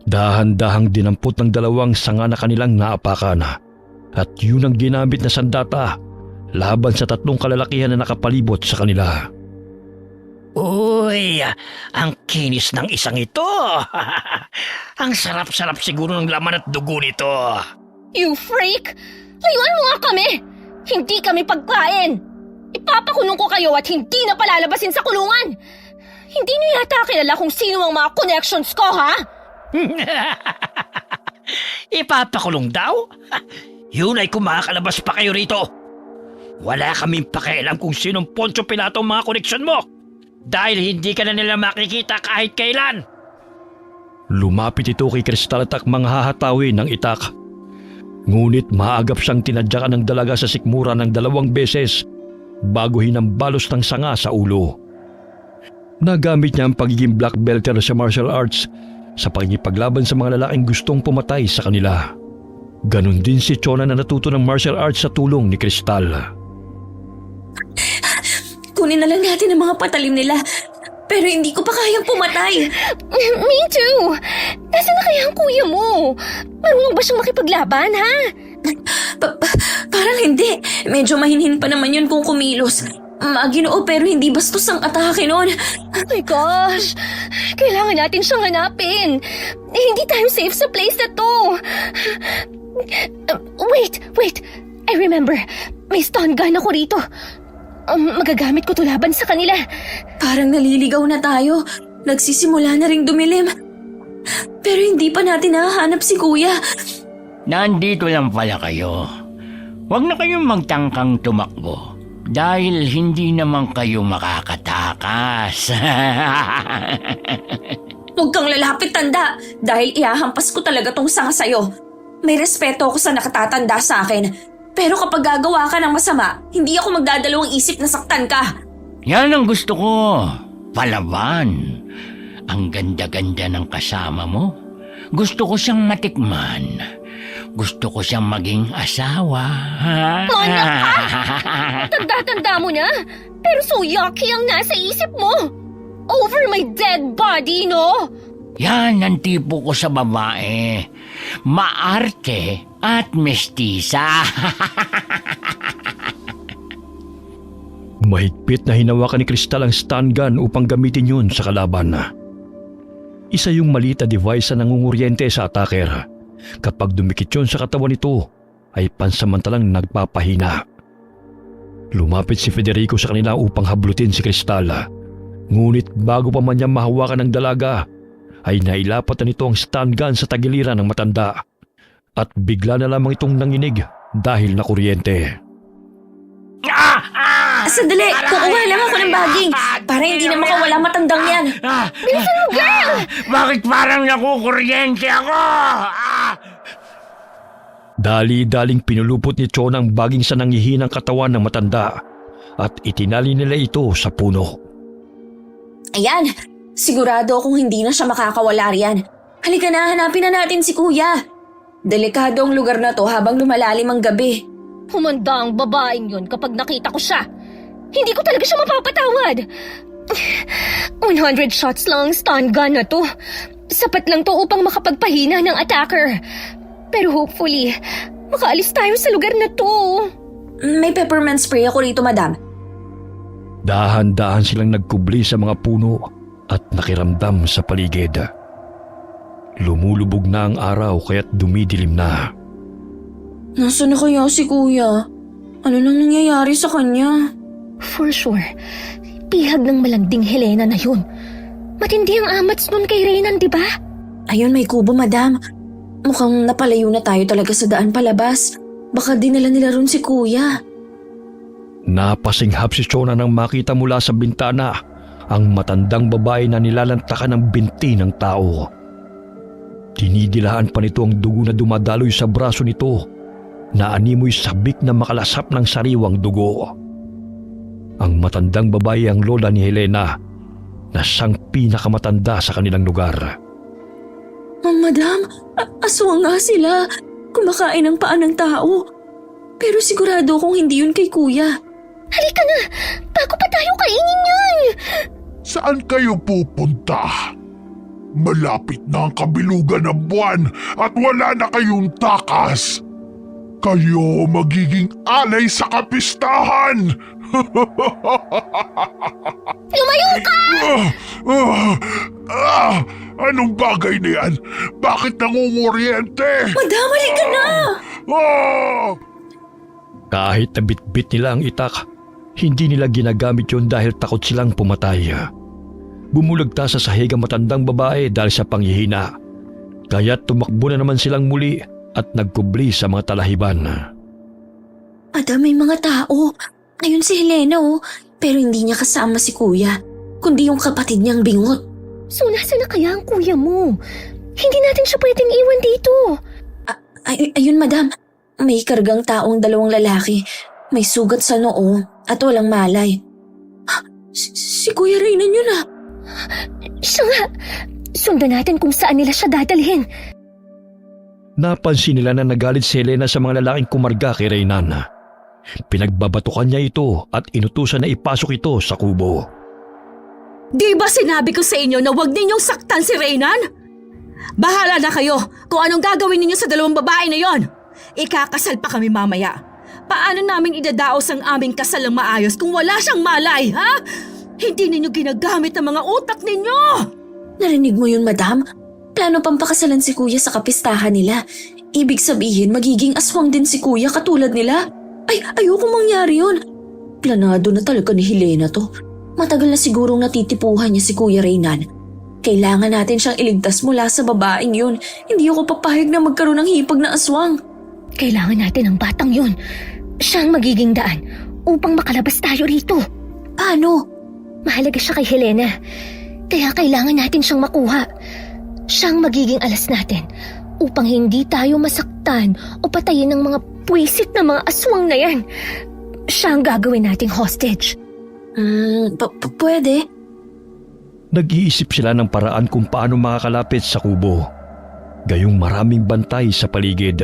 Dahan-dahang dinampot ng dalawang sanga na kanilang naapakan at yun ang ginamit na sandata laban sa tatlong kalalakihan na nakapalibot sa kanila.
Uy, ang kinis ng isang ito. Ang sarap-sarap siguro ng laman at dugo nito.
You freak! Layuan mo nga kami! Hindi kami pagkain! Ipapakulong ko kayo at hindi na palalabasin sa kulungan! Hindi niyo yata kilala kung sino ang mga connections ko, ha?
Ipapakulong daw? Yun ay kung makakalabas pa kayo rito. Wala kaming pakialam kung sinong Poncio Pilato ang mga koneksyon mo. Dahil hindi ka na nila makikita kahit kailan.
Lumapit ito kay Crystal at akmang hahatawin ng itak. Ngunit maagap siyang tinadyakan ng dalaga sa sikmura ng 2 beses bago hinambalos ng sanga sa ulo. Nagamit niya ang pagiging black belter sa martial arts sa pagkikipaglaban sa mga lalaking gustong pumatay sa kanila. Ganon din si Chona na natuto ng martial arts sa tulong ni Crystal.
Kunin na lang natin ang mga patalim nila. Pero hindi ko pa kayang pumatay.
Me too! Nasaan na kaya ang kuya mo? Marunong ba siyang makipaglaban, ha?
Parang hindi. Medyo mahinhin pa naman yun kung kumilos. Maginoo pero hindi bastos ang atake nun.
Oh my gosh! Kailangan natin siyang hanapin. Hindi tayo safe sa place na to. Wait! I remember. May stun gun ako rito. Magagamit ko to laban sa kanila.
Parang naliligaw na tayo. Nagsisimula na ring dumilim. Pero hindi pa natin nahahanap si Kuya.
Nandito lang pala kayo. Huwag na kayong magtangkang tumakbo. Dahil hindi naman kayo makakatakas.
Huwag kang lalapit, tanda. Dahil ihahampas ko talaga tong sanga sa'yo. May respeto ako sa nakatatanda sa akin. Pero kapag gagawa ka ng masama, hindi ako magdadalawang isip na saktan ka.
Yan ang gusto ko. Palaban. Ang ganda-ganda ng kasama mo. Gusto ko siyang matikman. Gusto ko siyang maging asawa.
Manak ka! Tanda-tanda mo na. Pero so yucky ang nasa isip mo. Over my dead body, no?
Yan ang tipo ko sa babae. Maarte at mestisa.
Mahigpit na hinawakan ni Crystal ang stun gun upang gamitin yun sa kalaban. Isa yung maliit na device na nangunguryente sa attacker. Kapag dumikit yun sa katawan nito, ay pansamantalang nagpapahina. Lumapit si Federico sa kanila upang hablutin si Cristal. Ngunit bago pa man niya mahawakan ng dalaga, ay nailapat na nito ang stun gun sa tagiliran ng matanda. At bigla na lamang itong nanginig dahil na kuryente.
Sandali, kukuha lang ako ng baging para hindi na makawala matandang yan.
Bilisan mo, girl! Bakit parang nakukuryente ako?
Dali-daling pinulupot ni Chona ang baging sa nangihinang katawan ng matanda at itinali nila ito sa puno.
Ayan, sigurado akong hindi na siya makakawala riyan. Halika na, hanapin na natin si Kuya. Delikado ang lugar na to habang lumalalim ang gabi.
Humanda ang babaeng yun kapag nakita ko siya. Hindi ko talaga siya mapapatawad. 100 shots lang ang stun gun na to. Sapat lang to upang makapagpahina ng attacker. Pero hopefully, makaalis tayo sa lugar na to.
May peppermint spray ako rito, madam.
Dahan-dahan silang nagkubli sa mga puno at nakiramdam sa paligid. Lumulubog na ang araw kaya't dumidilim na.
Nasaan na kaya si Kuya? Ano nang nangyayari sa kanya?
For sure, pihag ng malanding Helena na yun. Matindi ang amats nun kay Reynan, di ba?
Ayun, may kubo, madam. Mukhang napalayo na tayo talaga sa daan palabas. Baka dinala nila ron si Kuya.
Napasinghap si Chona nang makita mula sa bintana ang matandang babae na nilalantakan ng binti ng tao. Dinidilaan pa nito ang dugo na dumadaloy sa braso nito na animoy sabik na makalasap ng sariwang dugo. Ang matandang babae ang lola ni Helena na siyang pinakamatanda sa kanilang lugar.
Madam, aswang nga sila. Kumakain ng paa ng tao. Pero sigurado kong hindi yun kay Kuya.
Halika na! Bago pa tayo kainin yan!
Saan kayo pupunta? Malapit na ang kabilugan ng buwan at wala na kayong takas. Kayo magiging alay sa kapistahan!
Lumayo ka!
Anong bagay na yan? Bakit nangunguryente?
Madam, halika na!
Kahit nabitbit nila ang itak, hindi nila ginagamit yun dahil takot silang pumatay. Bumulagta sa sahig ang matandang babae dahil sa panghihina. Kaya tumakbo na naman silang muli at nagkubli sa mga talahiban.
Madam, may mga tao. Ayun si Helena, oh. Pero hindi niya kasama si Kuya, kundi yung kapatid niyang bingot.
So nasaan na kaya ang kuya mo? Hindi natin siya pwedeng iwan dito.
Ayun, madam. May kargang taong dalawang lalaki. May sugat sa noo at walang malay. Si Kuya Reynan yun, ah.
Siya nga. Sundan natin kung saan nila siya dadalhin.
Napansin nila na nagalit si Helena sa mga lalaking kumarga kay Reynan. Pinagbabatukan niya ito at inutusan na ipasok ito sa kubo.
Di ba sinabi ko sa inyo na huwag ninyong saktan si Reynan? Bahala na kayo kung anong gagawin ninyo sa dalawang babae na yon. Ikakasal pa kami mamaya. Paano namin idadaos ang aming kasal ng maayos kung wala siyang malay, ha? Hindi ninyo ginagamit ang mga utak ninyo!
Narinig mo yun, madam? Plano pang pakasalan si Kuya sa kapistahan nila. Ibig sabihin, magiging aswang din si Kuya katulad nila. Ay, ayoko mangyari yun. Planado na talaga ni Helena to. Matagal na sigurong natitipuhan niya si Kuya Reynan. Kailangan natin siyang iligtas mula sa babaeng yun. Hindi ako papayag na magkaroon ng hipag na aswang.
Kailangan natin ang batang yun. Siya ang magiging daan upang makalabas tayo rito.
Paano?
Mahalaga siya kay Helena. Kaya kailangan natin siyang makuha. Siyang magiging alas natin upang hindi tayo masaktan o patayin ng mga pwisit na mga aswang na yan. Siya ang gagawin nating hostage.
Pwede.
Nag-iisip sila ng paraan kung paano makakalapit sa kubo. Gayong maraming bantay sa paligid.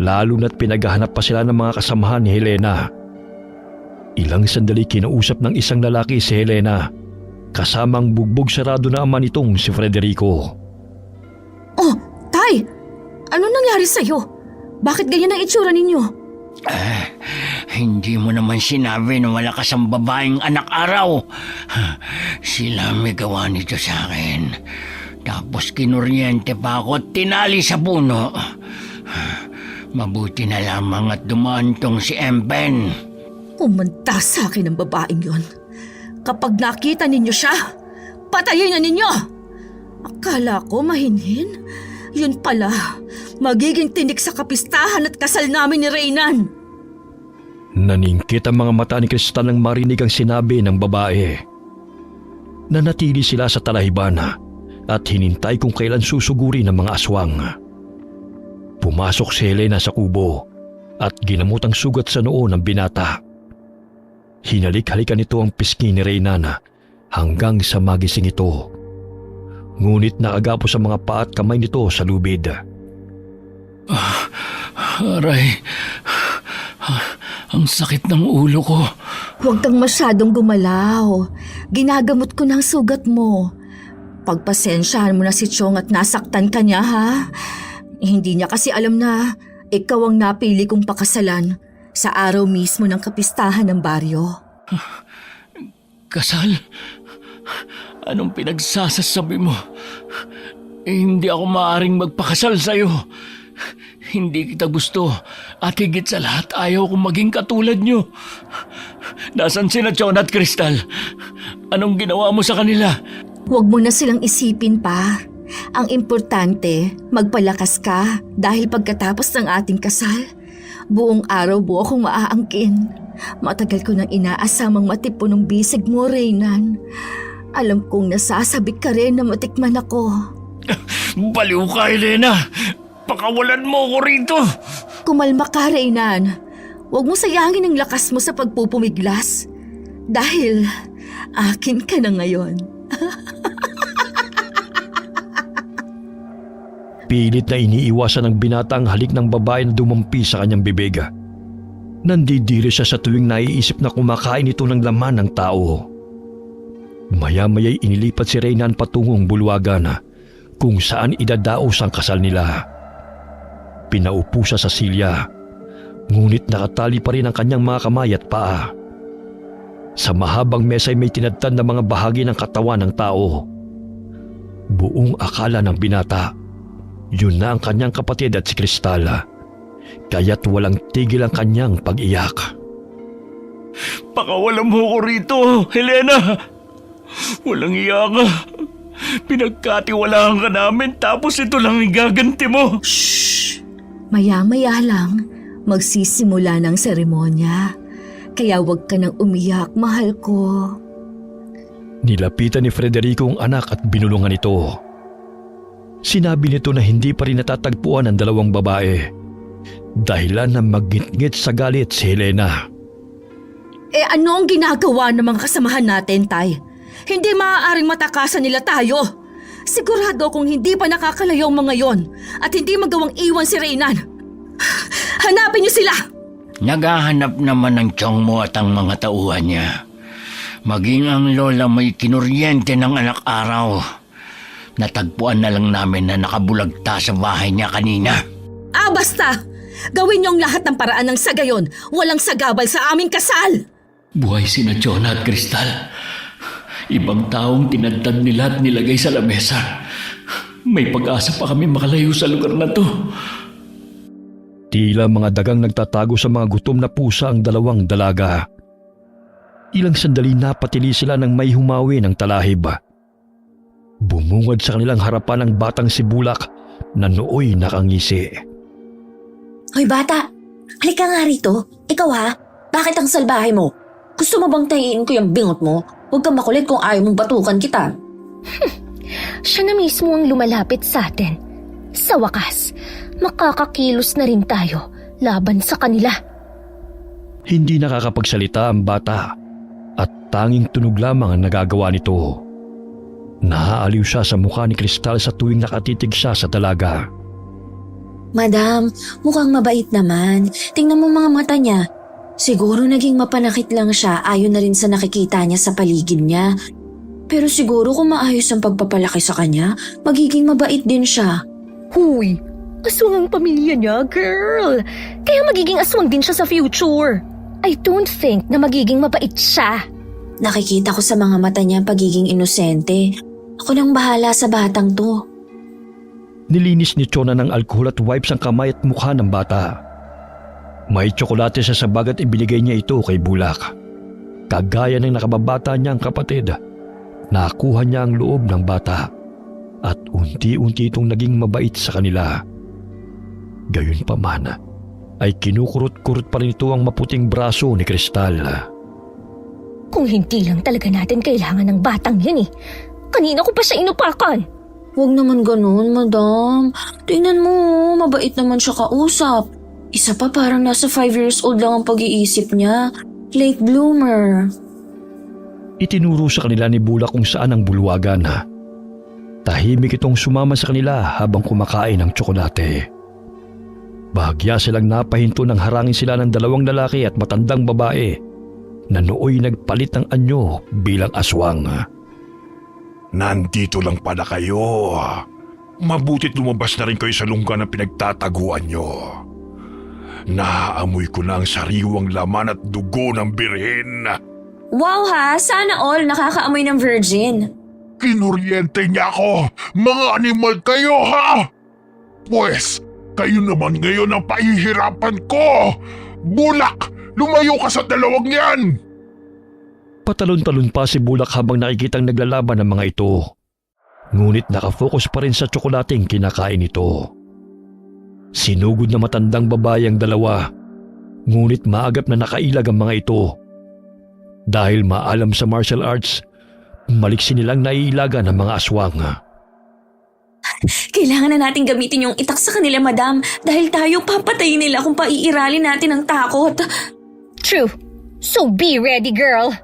Lalo na't pinaghahanap pa sila ng mga kasamahan ni Helena. Ilang sandali kinausap ng isang lalaki si Helena, kasamang bugbog sarado na ama nitong si Federico.
Oh, Tay! Ano nangyari sa'yo? Bakit ganyan ang itsura ninyo?
Hindi mo naman sinabi na malakas ang babaeng anak araw. Sila may gawa nito sa akin. Tapos kinuryente pa ako at tinali sa puno. Mabuti na lamang at dumaan tong si Empen.
Pumunta sa akin ang babaeng yon. Kapag nakita ninyo siya, patayin na ninyo! Akala ko mahinhin. Yun pala, magiging tinik sa kapistahan at kasal namin ni Reynan.
Naningkit ang mga mata ni Cristal nang marinig ang sinabi ng babae. Nanatili sila sa talahiban at hinintay kung kailan susuguri ng mga aswang. Pumasok si Helena sa kubo at ginamot ang sugat sa noo ng binata. Hinalik-halikan nito ang pisngi ni Reynan hanggang sa magising ito. Ngunit nakagapo sa mga paa at kamay nito sa lubid.
Aray, ang sakit ng ulo ko.
Huwag kang masyadong gumalaw. Ginagamot ko ng sugat mo. Pagpasensyahan mo na si Chong at nasaktan ka niya, ha? Hindi niya kasi alam na ikaw ang napili kong pakasalan sa araw mismo ng kapistahan ng baryo.
Kasal? Anong pinagsasasabi mo? Hindi ako maaaring magpakasal sa'yo. Hindi kita gusto at higit sa lahat ayaw kong maging katulad niyo. Nasaan sina Chona at Cristal? Anong ginawa mo sa kanila?
Huwag mo na silang isipin pa. Ang importante, magpalakas ka dahil pagkatapos ng ating kasal, buong araw buo akong maaangkin. Matagal ko nang inaasamang matipon ng bisig mo, Reynan. Alam kong nasasabik ka rin na matikman ako.
Baliw ka, Helena! Pakawalan mo ko rito!
Kumalma ka, Reynan. Huwag mo sayangin ang lakas mo sa pagpupumiglas. Dahil akin ka na ngayon.
Pilit na iniiwasan ng binata ang halik ng babae na dumampi sa kanyang bibig. Nandidiri siya sa tuwing naiisip na kumakain ito ng laman ng tao. Maya-maya'y inilipat si Reynan patungong bulwagan kung saan idadaos ang kasal nila. Pinaupo siya sa silya, ngunit nakatali pa rin ang kanyang mga kamay at paa. Sa mahabang mesa ay may tinadtad na mga bahagi ng katawan ng tao. Buong akala ng binata, yun na ang kanyang kapatid at si Cristal, kaya't walang tigil ang kanyang pag-iyak.
Pakawalan mo ko rito, Helena! Walang iya ka. Pinagkatiwalaan ka namin tapos ito lang igaganti mo.
Shhh! Maya-maya lang, magsisimula ng seremonya. Kaya huwag ka nang umiyak, mahal ko.
Nilapitan ni Federico ang anak at binulungan ito. Sinabi nito na hindi pa rin natatagpuan ang dalawang babae. Dahilan na maggitgit sa galit si Helena.
Ano ang ginagawa ng mga kasamahan natin, Tay? Hindi maaaring matakasan nila tayo. Sigurado kung hindi pa nakakalayo ang mga yon at hindi magawang iwan si Reynan. Hanapin niyo sila!
Naghahanap naman ng tiyong mo at ang mga tauhan niya. Maging ang lola may kinuryente ng anak araw. Natagpuan na lang namin na nakabulagta sa bahay niya kanina.
Basta! Gawin niyo ang lahat ng paraan ng sa gayon. Walang sagabal sa aming kasal!
Buhay sina Chona at Cristal. Ibang taong tinadtad nila at nilagay sa lamesa. May pag-asa pa kami makalayo sa lugar na to.
Tila mga dagang nagtatago sa mga gutom na pusa ang dalawang dalaga. Ilang sandali napatili sila nang may humawi ng talahib. Bumungad sa kanilang harapan ang batang si Bulak na nooy nakangisi.
Hoy bata, halika nga rito. Ikaw ha, bakit ang salbahe mo? Gusto mo bang tahiin ko yung bingot mo? Huwag kang makulit kung ayaw mong batukan kita.
Siya na mismo ang lumalapit sa atin. Sa wakas, makakakilos na rin tayo laban sa kanila.
Hindi nakakapagsalita ang bata at tanging tunog lamang ang nagagawa nito. Naaaliw siya sa mukha ni Cristal sa tuwing nakatitig siya sa dalaga.
Madam, mukhang mabait naman. Tingnan mo mga mata niya. Siguro naging mapanakit lang siya ayon na rin sa nakikita niya sa paligid niya. Pero siguro kung maayos ang pagpapalaki sa kanya, magiging mabait din siya.
Huy, aswang ang pamilya niya, girl. Kaya magiging aswang din siya sa future. I don't think na magiging mabait siya.
Nakikita ko sa mga mata niya pagiging inosente. Ako nang bahala sa batang to.
Nilinis ni Chona ng alkohol at wipes ang kamay at mukha ng bata. May tsokolate sa sabag at ibinigay niya ito kay Bulak. Kagaya ng nakababata niyang kapatid, nakuha niya ang loob ng bata at unti-unti itong naging mabait sa kanila. Gayunpaman, ay kinukurot-kurot pa rin ito ang maputing braso ni Kristal.
Kung hindi lang talaga natin kailangan ng batang yan eh. Kanina ko pa siya inupakan.
Huwag naman ganun, madam. Tingnan mo, mabait naman siya kausap. Isa pa parang nasa 5 years old lang ang pag-iisip niya. Late bloomer.
Itinuro sa kanila ni Bulak kung saan ang bulwagan. Tahimik itong sumama sa kanila habang kumakain ng tsokolate. Bahagya silang napahinto nang harangin sila ng 2 lalaki at matandang babae na nooy nagpalit ng anyo bilang aswang.
Nandito lang pala kayo. Mabutit lumabas na rin kayo sa lungga ng pinagtataguan nyo. Naaamoy ko na ang sariwang laman at dugo ng birhen.
Wow ha, sana all nakakaamoy ng virgin.
Kinuryente niya ako! Mga animal kayo, ha? Pwes, kayo naman ngayon ang pahihirapan ko! Bulak! Lumayo ka sa 2 yan!
Patalon-talon pa si Bulak habang nakikitang naglalaban ng mga ito. Ngunit nakafocus pa rin sa tsokolating kinakain ito. Sinugod na matandang babae ang 2, ngunit maagap na nakailag ang mga ito. Dahil maalam sa martial arts, maliksi nilang naiilagan ng mga aswang.
Kailangan na natin gamitin yung itak sa kanila, madam. Dahil tayo papatayin nila kung paiiralin natin ang takot.
True. So be ready, girl.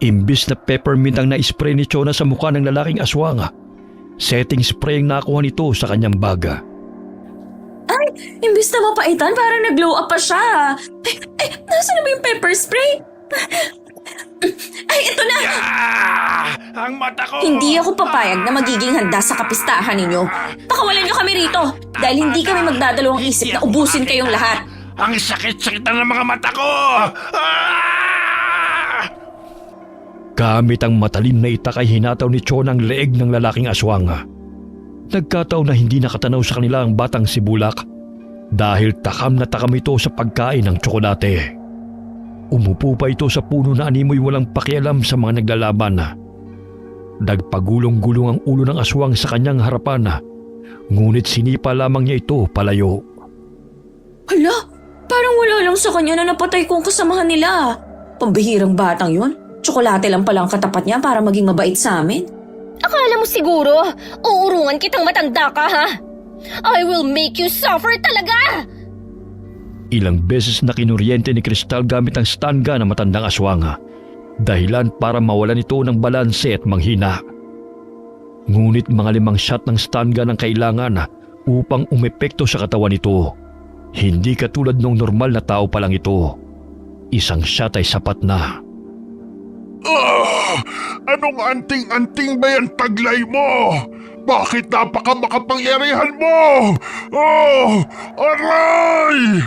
Imbis na peppermint ang na-spray ni Chona sa mukha ng lalaking aswang, setting spray ang nakuha nito sa kanyang baga.
Ay, imbis na mapaitan, parang nag-glow up pa siya. Nasaan na ba yung pepper spray? Ay, ito na!
Ang mata ko!
Hindi ako papayag na magiging handa sa kapistahan ninyo. Pakawalan niyo kami rito dahil hindi kami magdadalawang isip na ubusin kayong lahat.
Ang sakit-sakit na ng mga mata ko!
Gamit ang matalim na itak ay hinataw ni Chona ang leeg ng lalaking aswang. Nagkataon na hindi nakatanaw sa kanila ang batang si Bulak dahil takam na takam ito sa pagkain ng tsokolate. Umupo pa ito sa puno na animoy walang pakialam sa mga naglalaban. Nagpagulong-gulong ang ulo ng aswang sa kanyang harapan, ngunit sinipa lamang niya ito palayo.
Hala, parang wala lang sa kanya na napatay kong kasamahan nila. Pambihirang batang yon. Tsokolate lang pala ang katapat niya para maging mabait sa amin.
Akala mo siguro, uurungan kitang matanda ka, ha? I will make you suffer talaga!
Ilang beses na kinuryente ni Kristal gamit ang stun gun ng matandang aswang, dahilan para mawalan ito ng balanse at manghina. Ngunit mga 5 shot ng stun gun ang kailangan upang umepekto sa katawan nito. Hindi katulad ng normal na tao pa lang ito. 1 shot ay sapat na.
Anong anting-anting ba yan taglay mo? Bakit napaka-makapangyarihan mo? Oh! Aray!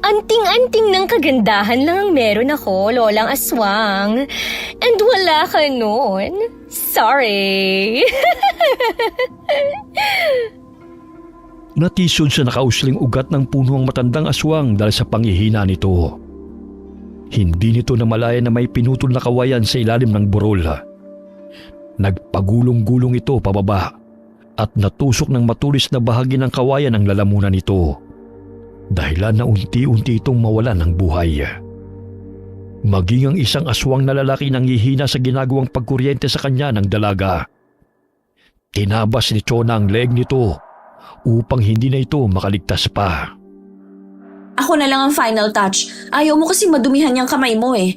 Anting-anting ng kagandahan lang ang meron ako, Lolang Aswang. And wala ka nun. Sorry.
Natisod sa nakausling ugat ng puno ang matandang aswang dahil sa panghihina nito. Hindi nito namalaya na may pinutol na kawayan sa ilalim ng burol. Nagpagulong-gulong ito pababa at natusok ng matulis na bahagi ng kawayan ang lalamunan nito. Dahilan na unti-unti itong mawalan ng buhay. Maging ang isang aswang na lalaki nanghihina sa ginagawang pagkuryente sa kanya ng dalaga. Tinabas ni Chona ang leeg nito upang hindi na ito makaligtas pa.
Ako na lang ang final touch. Ayaw mo kasi madumihan yung kamay mo eh.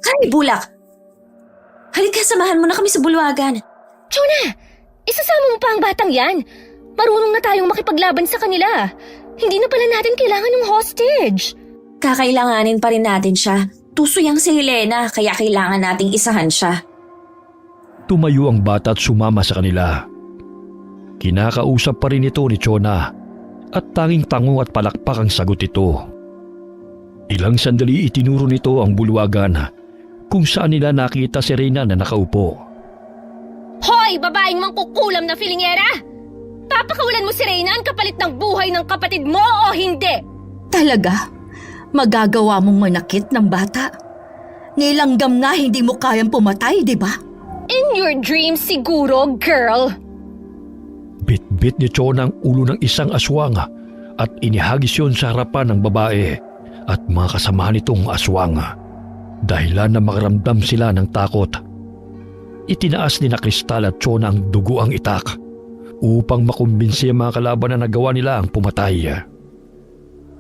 Hay, Bulak! Halika, samahan mo na kami sa bulwagan.
Chona, isasama mo pa ang batang yan. Marunong na tayong makipaglaban sa kanila. Hindi na pala natin kailangan ng hostage.
Kakailanganin pa rin natin siya. Tuso yang si Helena, kaya kailangan nating isahan siya.
Tumayo ang bata at sumama sa kanila. Kinakausap pa rin ito ni Chona at tanging tango at palakpak ang sagot ito. Ilang sandali itinuro nito ang bulwagan kung saan nila nakita si Reyna na nakaupo.
Hoy, babaeng mangkukulam na filingera! Papakawalan mo si Reynan kapalit ng buhay ng kapatid mo o hindi?
Talaga? Magagawa mong manakit ng bata? Nilanggam nga hindi mo kayang pumatay, di ba?
In your dreams siguro, girl.
Bit-bit ni Chona ang ulo ng isang aswang at inihagis yon sa harapan ng babae at mga kasamahan nitong aswang. Dahilan na makaramdam sila ng takot. Itinaas ni na Kristal at Chona ang dugo ang itak upang makumbinsi ang mga kalaban na nagawa nila ang pumatay.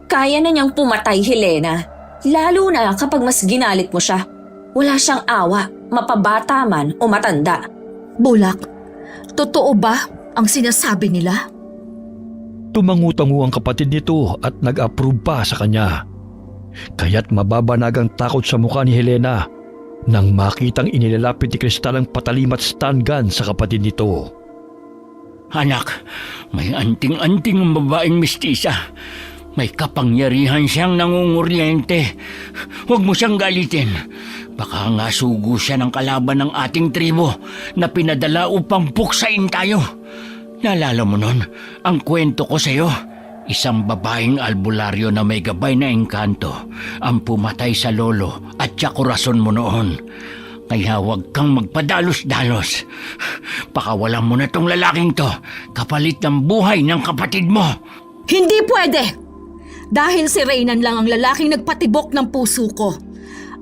Kaya na niyang pumatay, Helena. Lalo na kapag mas ginalit mo siya. Wala siyang awa, mapabata man o matanda.
Bulak, totoo ba ang sinasabi nila?
Tumangutango ang kapatid nito at nag-approve pa sa kanya. Kaya't mababanag ang takot sa mukha ni Helena nang makitang inilalapit ni Kristal ang patalim at stun gun sa kapatid nito.
Anak, may anting-anting ang babaeng mistisa. May kapangyarihan siyang nangunguryente. Huwag mo siyang galitin. Baka nga sugo siya ng kalaban ng ating tribo na pinadala upang puksain tayo. Naalala mo nun, ang kwento ko sa'yo. Isang babaeng albularyo na may gabay na engkanto ang pumatay sa lolo at tsakurason mo noon. Kaya huwag kang magpadalos-dalos. Pakawalan mo na tong lalaking to kapalit ng buhay ng kapatid mo.
Hindi pwede! Dahil si Reynan lang ang lalaking nagpatibok ng puso ko.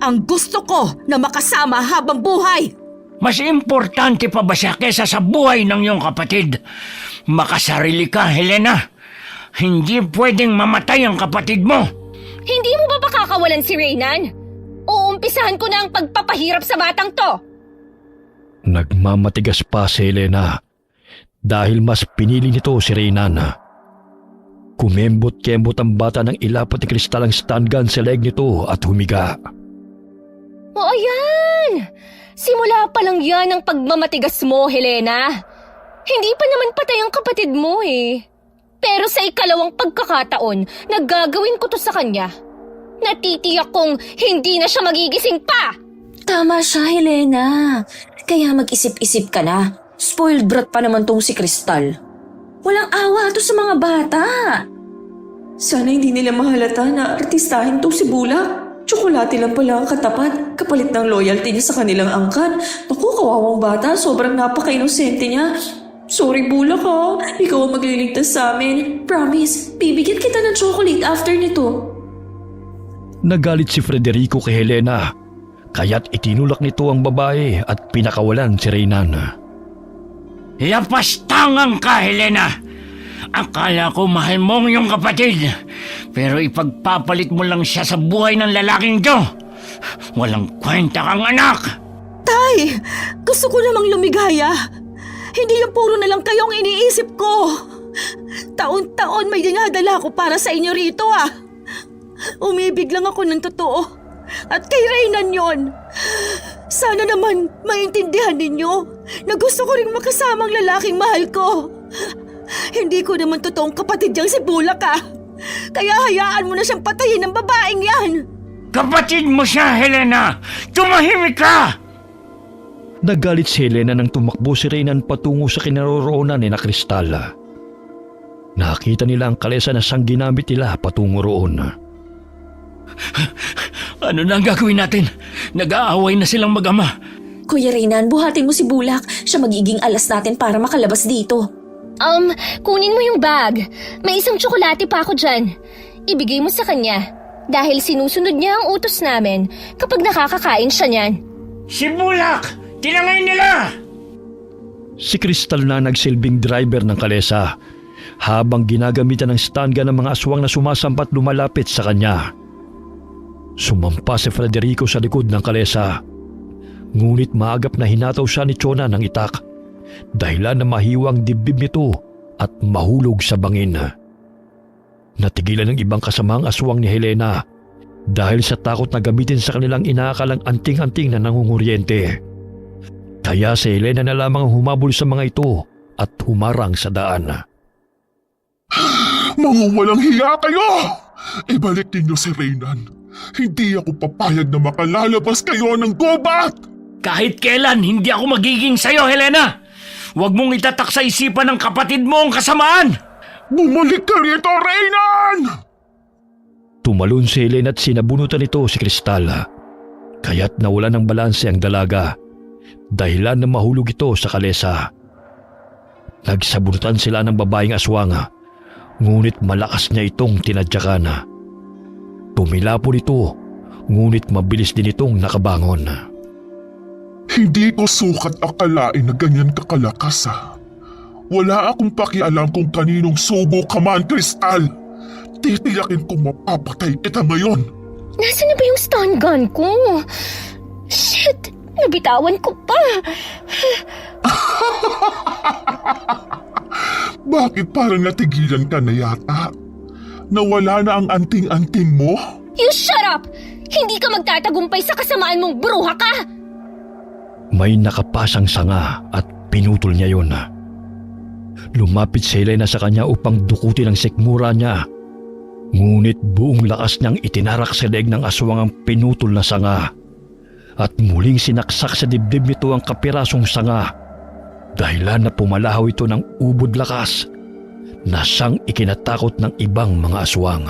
Ang gusto ko na makasama habang buhay.
Mas importante pa ba siya kesa sa buhay ng iyong kapatid? Makasarili ka, Helena. Hindi pwedeng mamatay ang kapatid mo.
Hindi mo ba pakakawalan si Reynan? Uumpisahan ko na ang pagpapahirap sa batang to.
Nagmamatigas pa si Helena dahil mas pinili nito si Reynan. Kumembot-kembot ang bata ng ilapat ni Kristal ang stun gun sa leg nito at humiga.
O ayan! Simula pa lang yan ang pagmamatigas mo, Helena. Hindi pa naman patay ang kapatid mo eh. Pero sa ikalawang pagkakataon, naggagawin ko to sa kanya. Natitiyak kong hindi na siya magigising pa!
Tama siya, Helena. Kaya mag-isip-isip ka na. Spoiled brat pa naman tong si Kristal. Walang awa to sa mga bata. Sana hindi nila mahalata na artistahin tong si Bulak. Tsokolate lang pala ang katapat, kapalit ng loyalty niya sa kanilang angkan. Naku, kawawang bata, sobrang napaka-inosente niya. Sorry Bulak ha, ikaw ang magliligtas sa amin. Promise, bibigyan kita ng chocolate after nito.
Nagalit si Federico kay Helena, kaya't itinulak nito ang babae at pinakawalan si Reynan.
Lapastangan ka, Helena! Akala ko mahal mo ang iyong kapatid, pero ipagpapalit mo lang siya sa buhay ng lalaking to. Walang kwenta kang anak!
Tay, gusto ko namang lumigaya. Hindi yung puro na lang kayong iniisip ko. Taon-taon may dinadala ko para sa inyo rito ah. Umibig lang ako ng totoo. At kay Reynan yon. Sana naman maintindihan ninyo na gusto ko rin makasama ang lalaking mahal ko. Hindi ko naman totoong kapatid niyang si Bulak ah. Kaya hayaan mo na siyang patayin ng babaeng yan.
Kapatid mo siya, Helena! Tumahimik ka!
Nagalit si Helena nang tumakbo si Reynan patungo sa kinaroroonan ni na Kristal. Nakita nila ang kalesa na siyang ginamit nila patungo roon.
Ano na ang gagawin natin? Nag-aaway na silang mag-ama.
Kuya Reynan, buhatin mo si Bulak. Siya magiging alas natin para makalabas dito.
Kunin mo yung bag. May isang tsokolate pa ako dyan. Ibigay mo sa kanya. Dahil sinusunod niya ang utos namin kapag nakakakain siya niyan.
Si Bulak! Tinangay nila!
Si Kristal na nagsilbing driver ng kalesa habang ginagamitan ng stun gun ng mga aswang na sumasampat lumalapit sa kanya. Sumampa si Federico sa likod ng kalesa. Ngunit maagap na hinataw siya ni Chona ng itak dahilan na mahiwang dibdib nito at mahulog sa bangin. Natigilan ng ibang kasamang aswang ni Helena dahil sa takot na gamitin sa kanilang inaakalang anting-anting na nangunguryente. Kaya si Helena na lamang humabol sa mga ito at humarang sa daan.
Mga walang hiya kayo! Ibalik ninyo si Reynan. Hindi ako papayag na makalalabas kayo ng gubat!
Kahit kailan, hindi ako magiging sayo, Helena! Huwag mong itatak sa isipan ng kapatid mo ang kasamaan!
Bumalik ka rito, Reynan!
Tumalon si Helen at sinabunutan nito si Kristal. Kaya't nawala ng balanse ang dalaga, dahilan na mahulog ito sa kalesa. Nagsabunutan sila ng babaeng aswang, ngunit malakas niya itong tinadyakan. Tumilapon ito, ngunit mabilis din itong nakabangon.
Hindi ko sukat akalain na ganyan kakalakas Wala akong pakialam kung kaninong subo ka man, Kristal. Titiyakin kong mapapatay kita ngayon.
Nasaan na ba yung stun gun ko? Shit! Nabitawan ko pa!
Bakit parang natigilan ka na yata? Nawala na ang anting-anting mo?
You shut up! Hindi ka magtatagumpay sa kasamaan mong bruha ka!
May nakapasang sanga at pinutol niya yon. Lumapit si Helena sa kanya upang dukutin ang sikmura niya. Ngunit buong lakas niyang itinarak sa leeg ng aswang ang pinutol na sanga. At muling sinaksak sa dibdib nito ang kapirasong sanga. Dahilan na pumalahaw ito ng ubod lakas na siyang ikinatakot ng ibang mga aswang.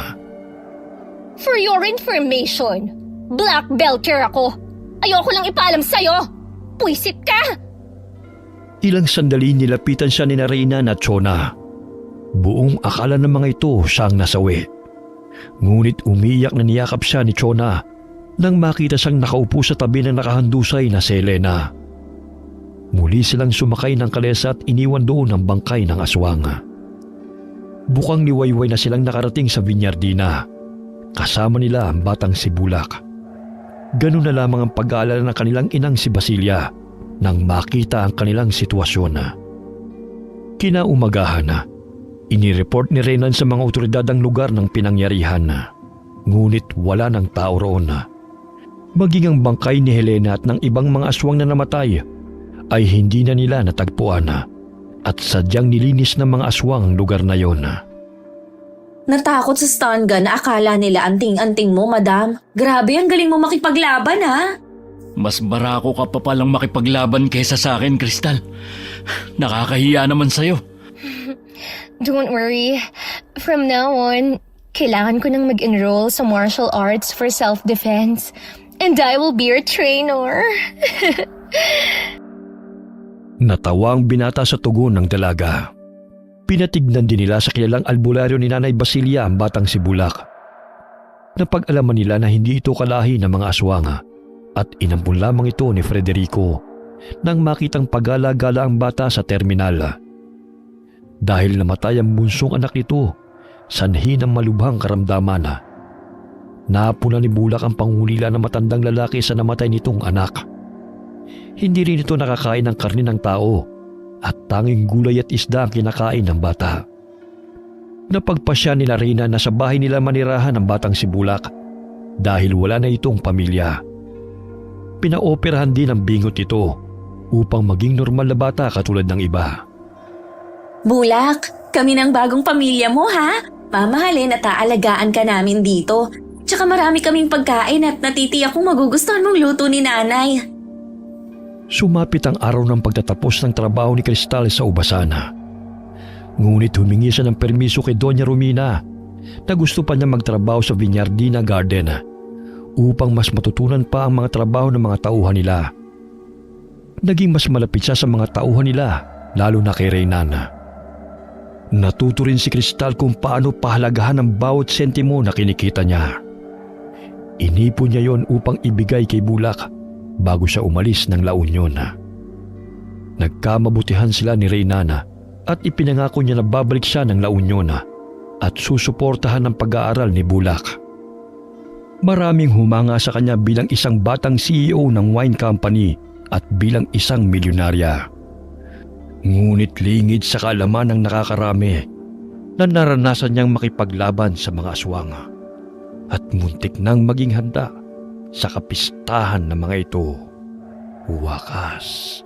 For your information, black belter ako. Ayoko lang ipaalam sa'yo. Puisit ka!
Ilang sandali nilapitan siya ni Reyna at Chona. Buong akala ng mga ito siyang nasawi. Ngunit umiyak na niyakap siya ni Chona nang makita siyang nakaupo sa tabi ng nakahandusay na si Helena. Muli silang sumakay ng kalesa at iniwan doon ang bangkay ng aswang. Bukang liwayway na silang nakarating sa Viñardina. Kasama nila ang batang si Bulak. Ganun na lamang ang pag-aalala ng kanilang inang si Basilia nang makita ang kanilang sitwasyon. Kinaumagahan, inireport ni Renan sa mga otoridad ang lugar ng pinangyarihan. Ngunit wala ng tao roon. Maging ang bangkay ni Helena at ng ibang mga aswang na namatay ay hindi na nila natagpuan at sadyang nilinis ng mga aswang ang lugar na yon.
Natakot sa stun gun na akala nila anting-anting mo, madam. Grabe, ang galing mo makipaglaban, ha?
Mas barako ka pa palang makipaglaban kaysa sa akin, Kristal. Nakakahiya naman sa'yo.
Don't worry. From now on, kailangan ko nang mag-enroll sa martial arts for self-defense. And I will be your trainer.
Natawa ang binata sa tugon ng dalaga. Pinatignan din nila sa kilalang albularyo ni Nanay Basilia ang batang si Bulak. Napag-alaman nila na hindi ito kalahi ng mga aswang at inampun lamang ito ni Federico nang makitang pagala-gala ang bata sa terminal. Dahil namatay ang bunsong anak nito, sanhi ng malubhang karamdaman. Napuna ni Bulak ang pangulila ng matandang lalaki sa namatay nitong anak. Hindi rin ito nakakain ng karne ng tao at tanging gulay at isda ang kinakain ng bata. Napagpasya nila Reyna na sa bahay nila manirahan ang batang si Bulak dahil wala na itong pamilya. Pinaoperahan din ang bingot ito upang maging normal na bata katulad ng iba.
Bulak, kami ng bagong pamilya mo, ha? Mamahalin at aalagaan ka namin dito. Tsaka marami kaming pagkain at natitiyak kong magugustuhan mong luto ni nanay.
Sumapit ang araw ng pagtatapos ng trabaho ni Kristal sa Ubasana. Ngunit humingi siya ng permiso kay Doña Romina na gusto pa niya magtrabaho sa Viñardina Garden upang mas matutunan pa ang mga trabaho ng mga tauhan nila. Naging mas malapit siya sa mga tauhan nila, lalo na kay Reynan. Natuto rin si Kristal kung paano pahalagahan ang bawat sentimo na kinikita niya. Inipon niya yon upang ibigay kay Bulak bago siya umalis ng La Union. Nagkamabutihan sila ni Reynana at ipinangako niya na babalik siya ng La Union at susuportahan ng pag-aaral ni Bulak. Maraming humanga sa kanya bilang isang batang CEO ng wine company at bilang isang milyonarya. Ngunit lingid sa kaalaman ng nakakarami na naranasan niyang makipaglaban sa mga aswang at muntik nang maging handa sa kapistahan ng mga ito. Wakas.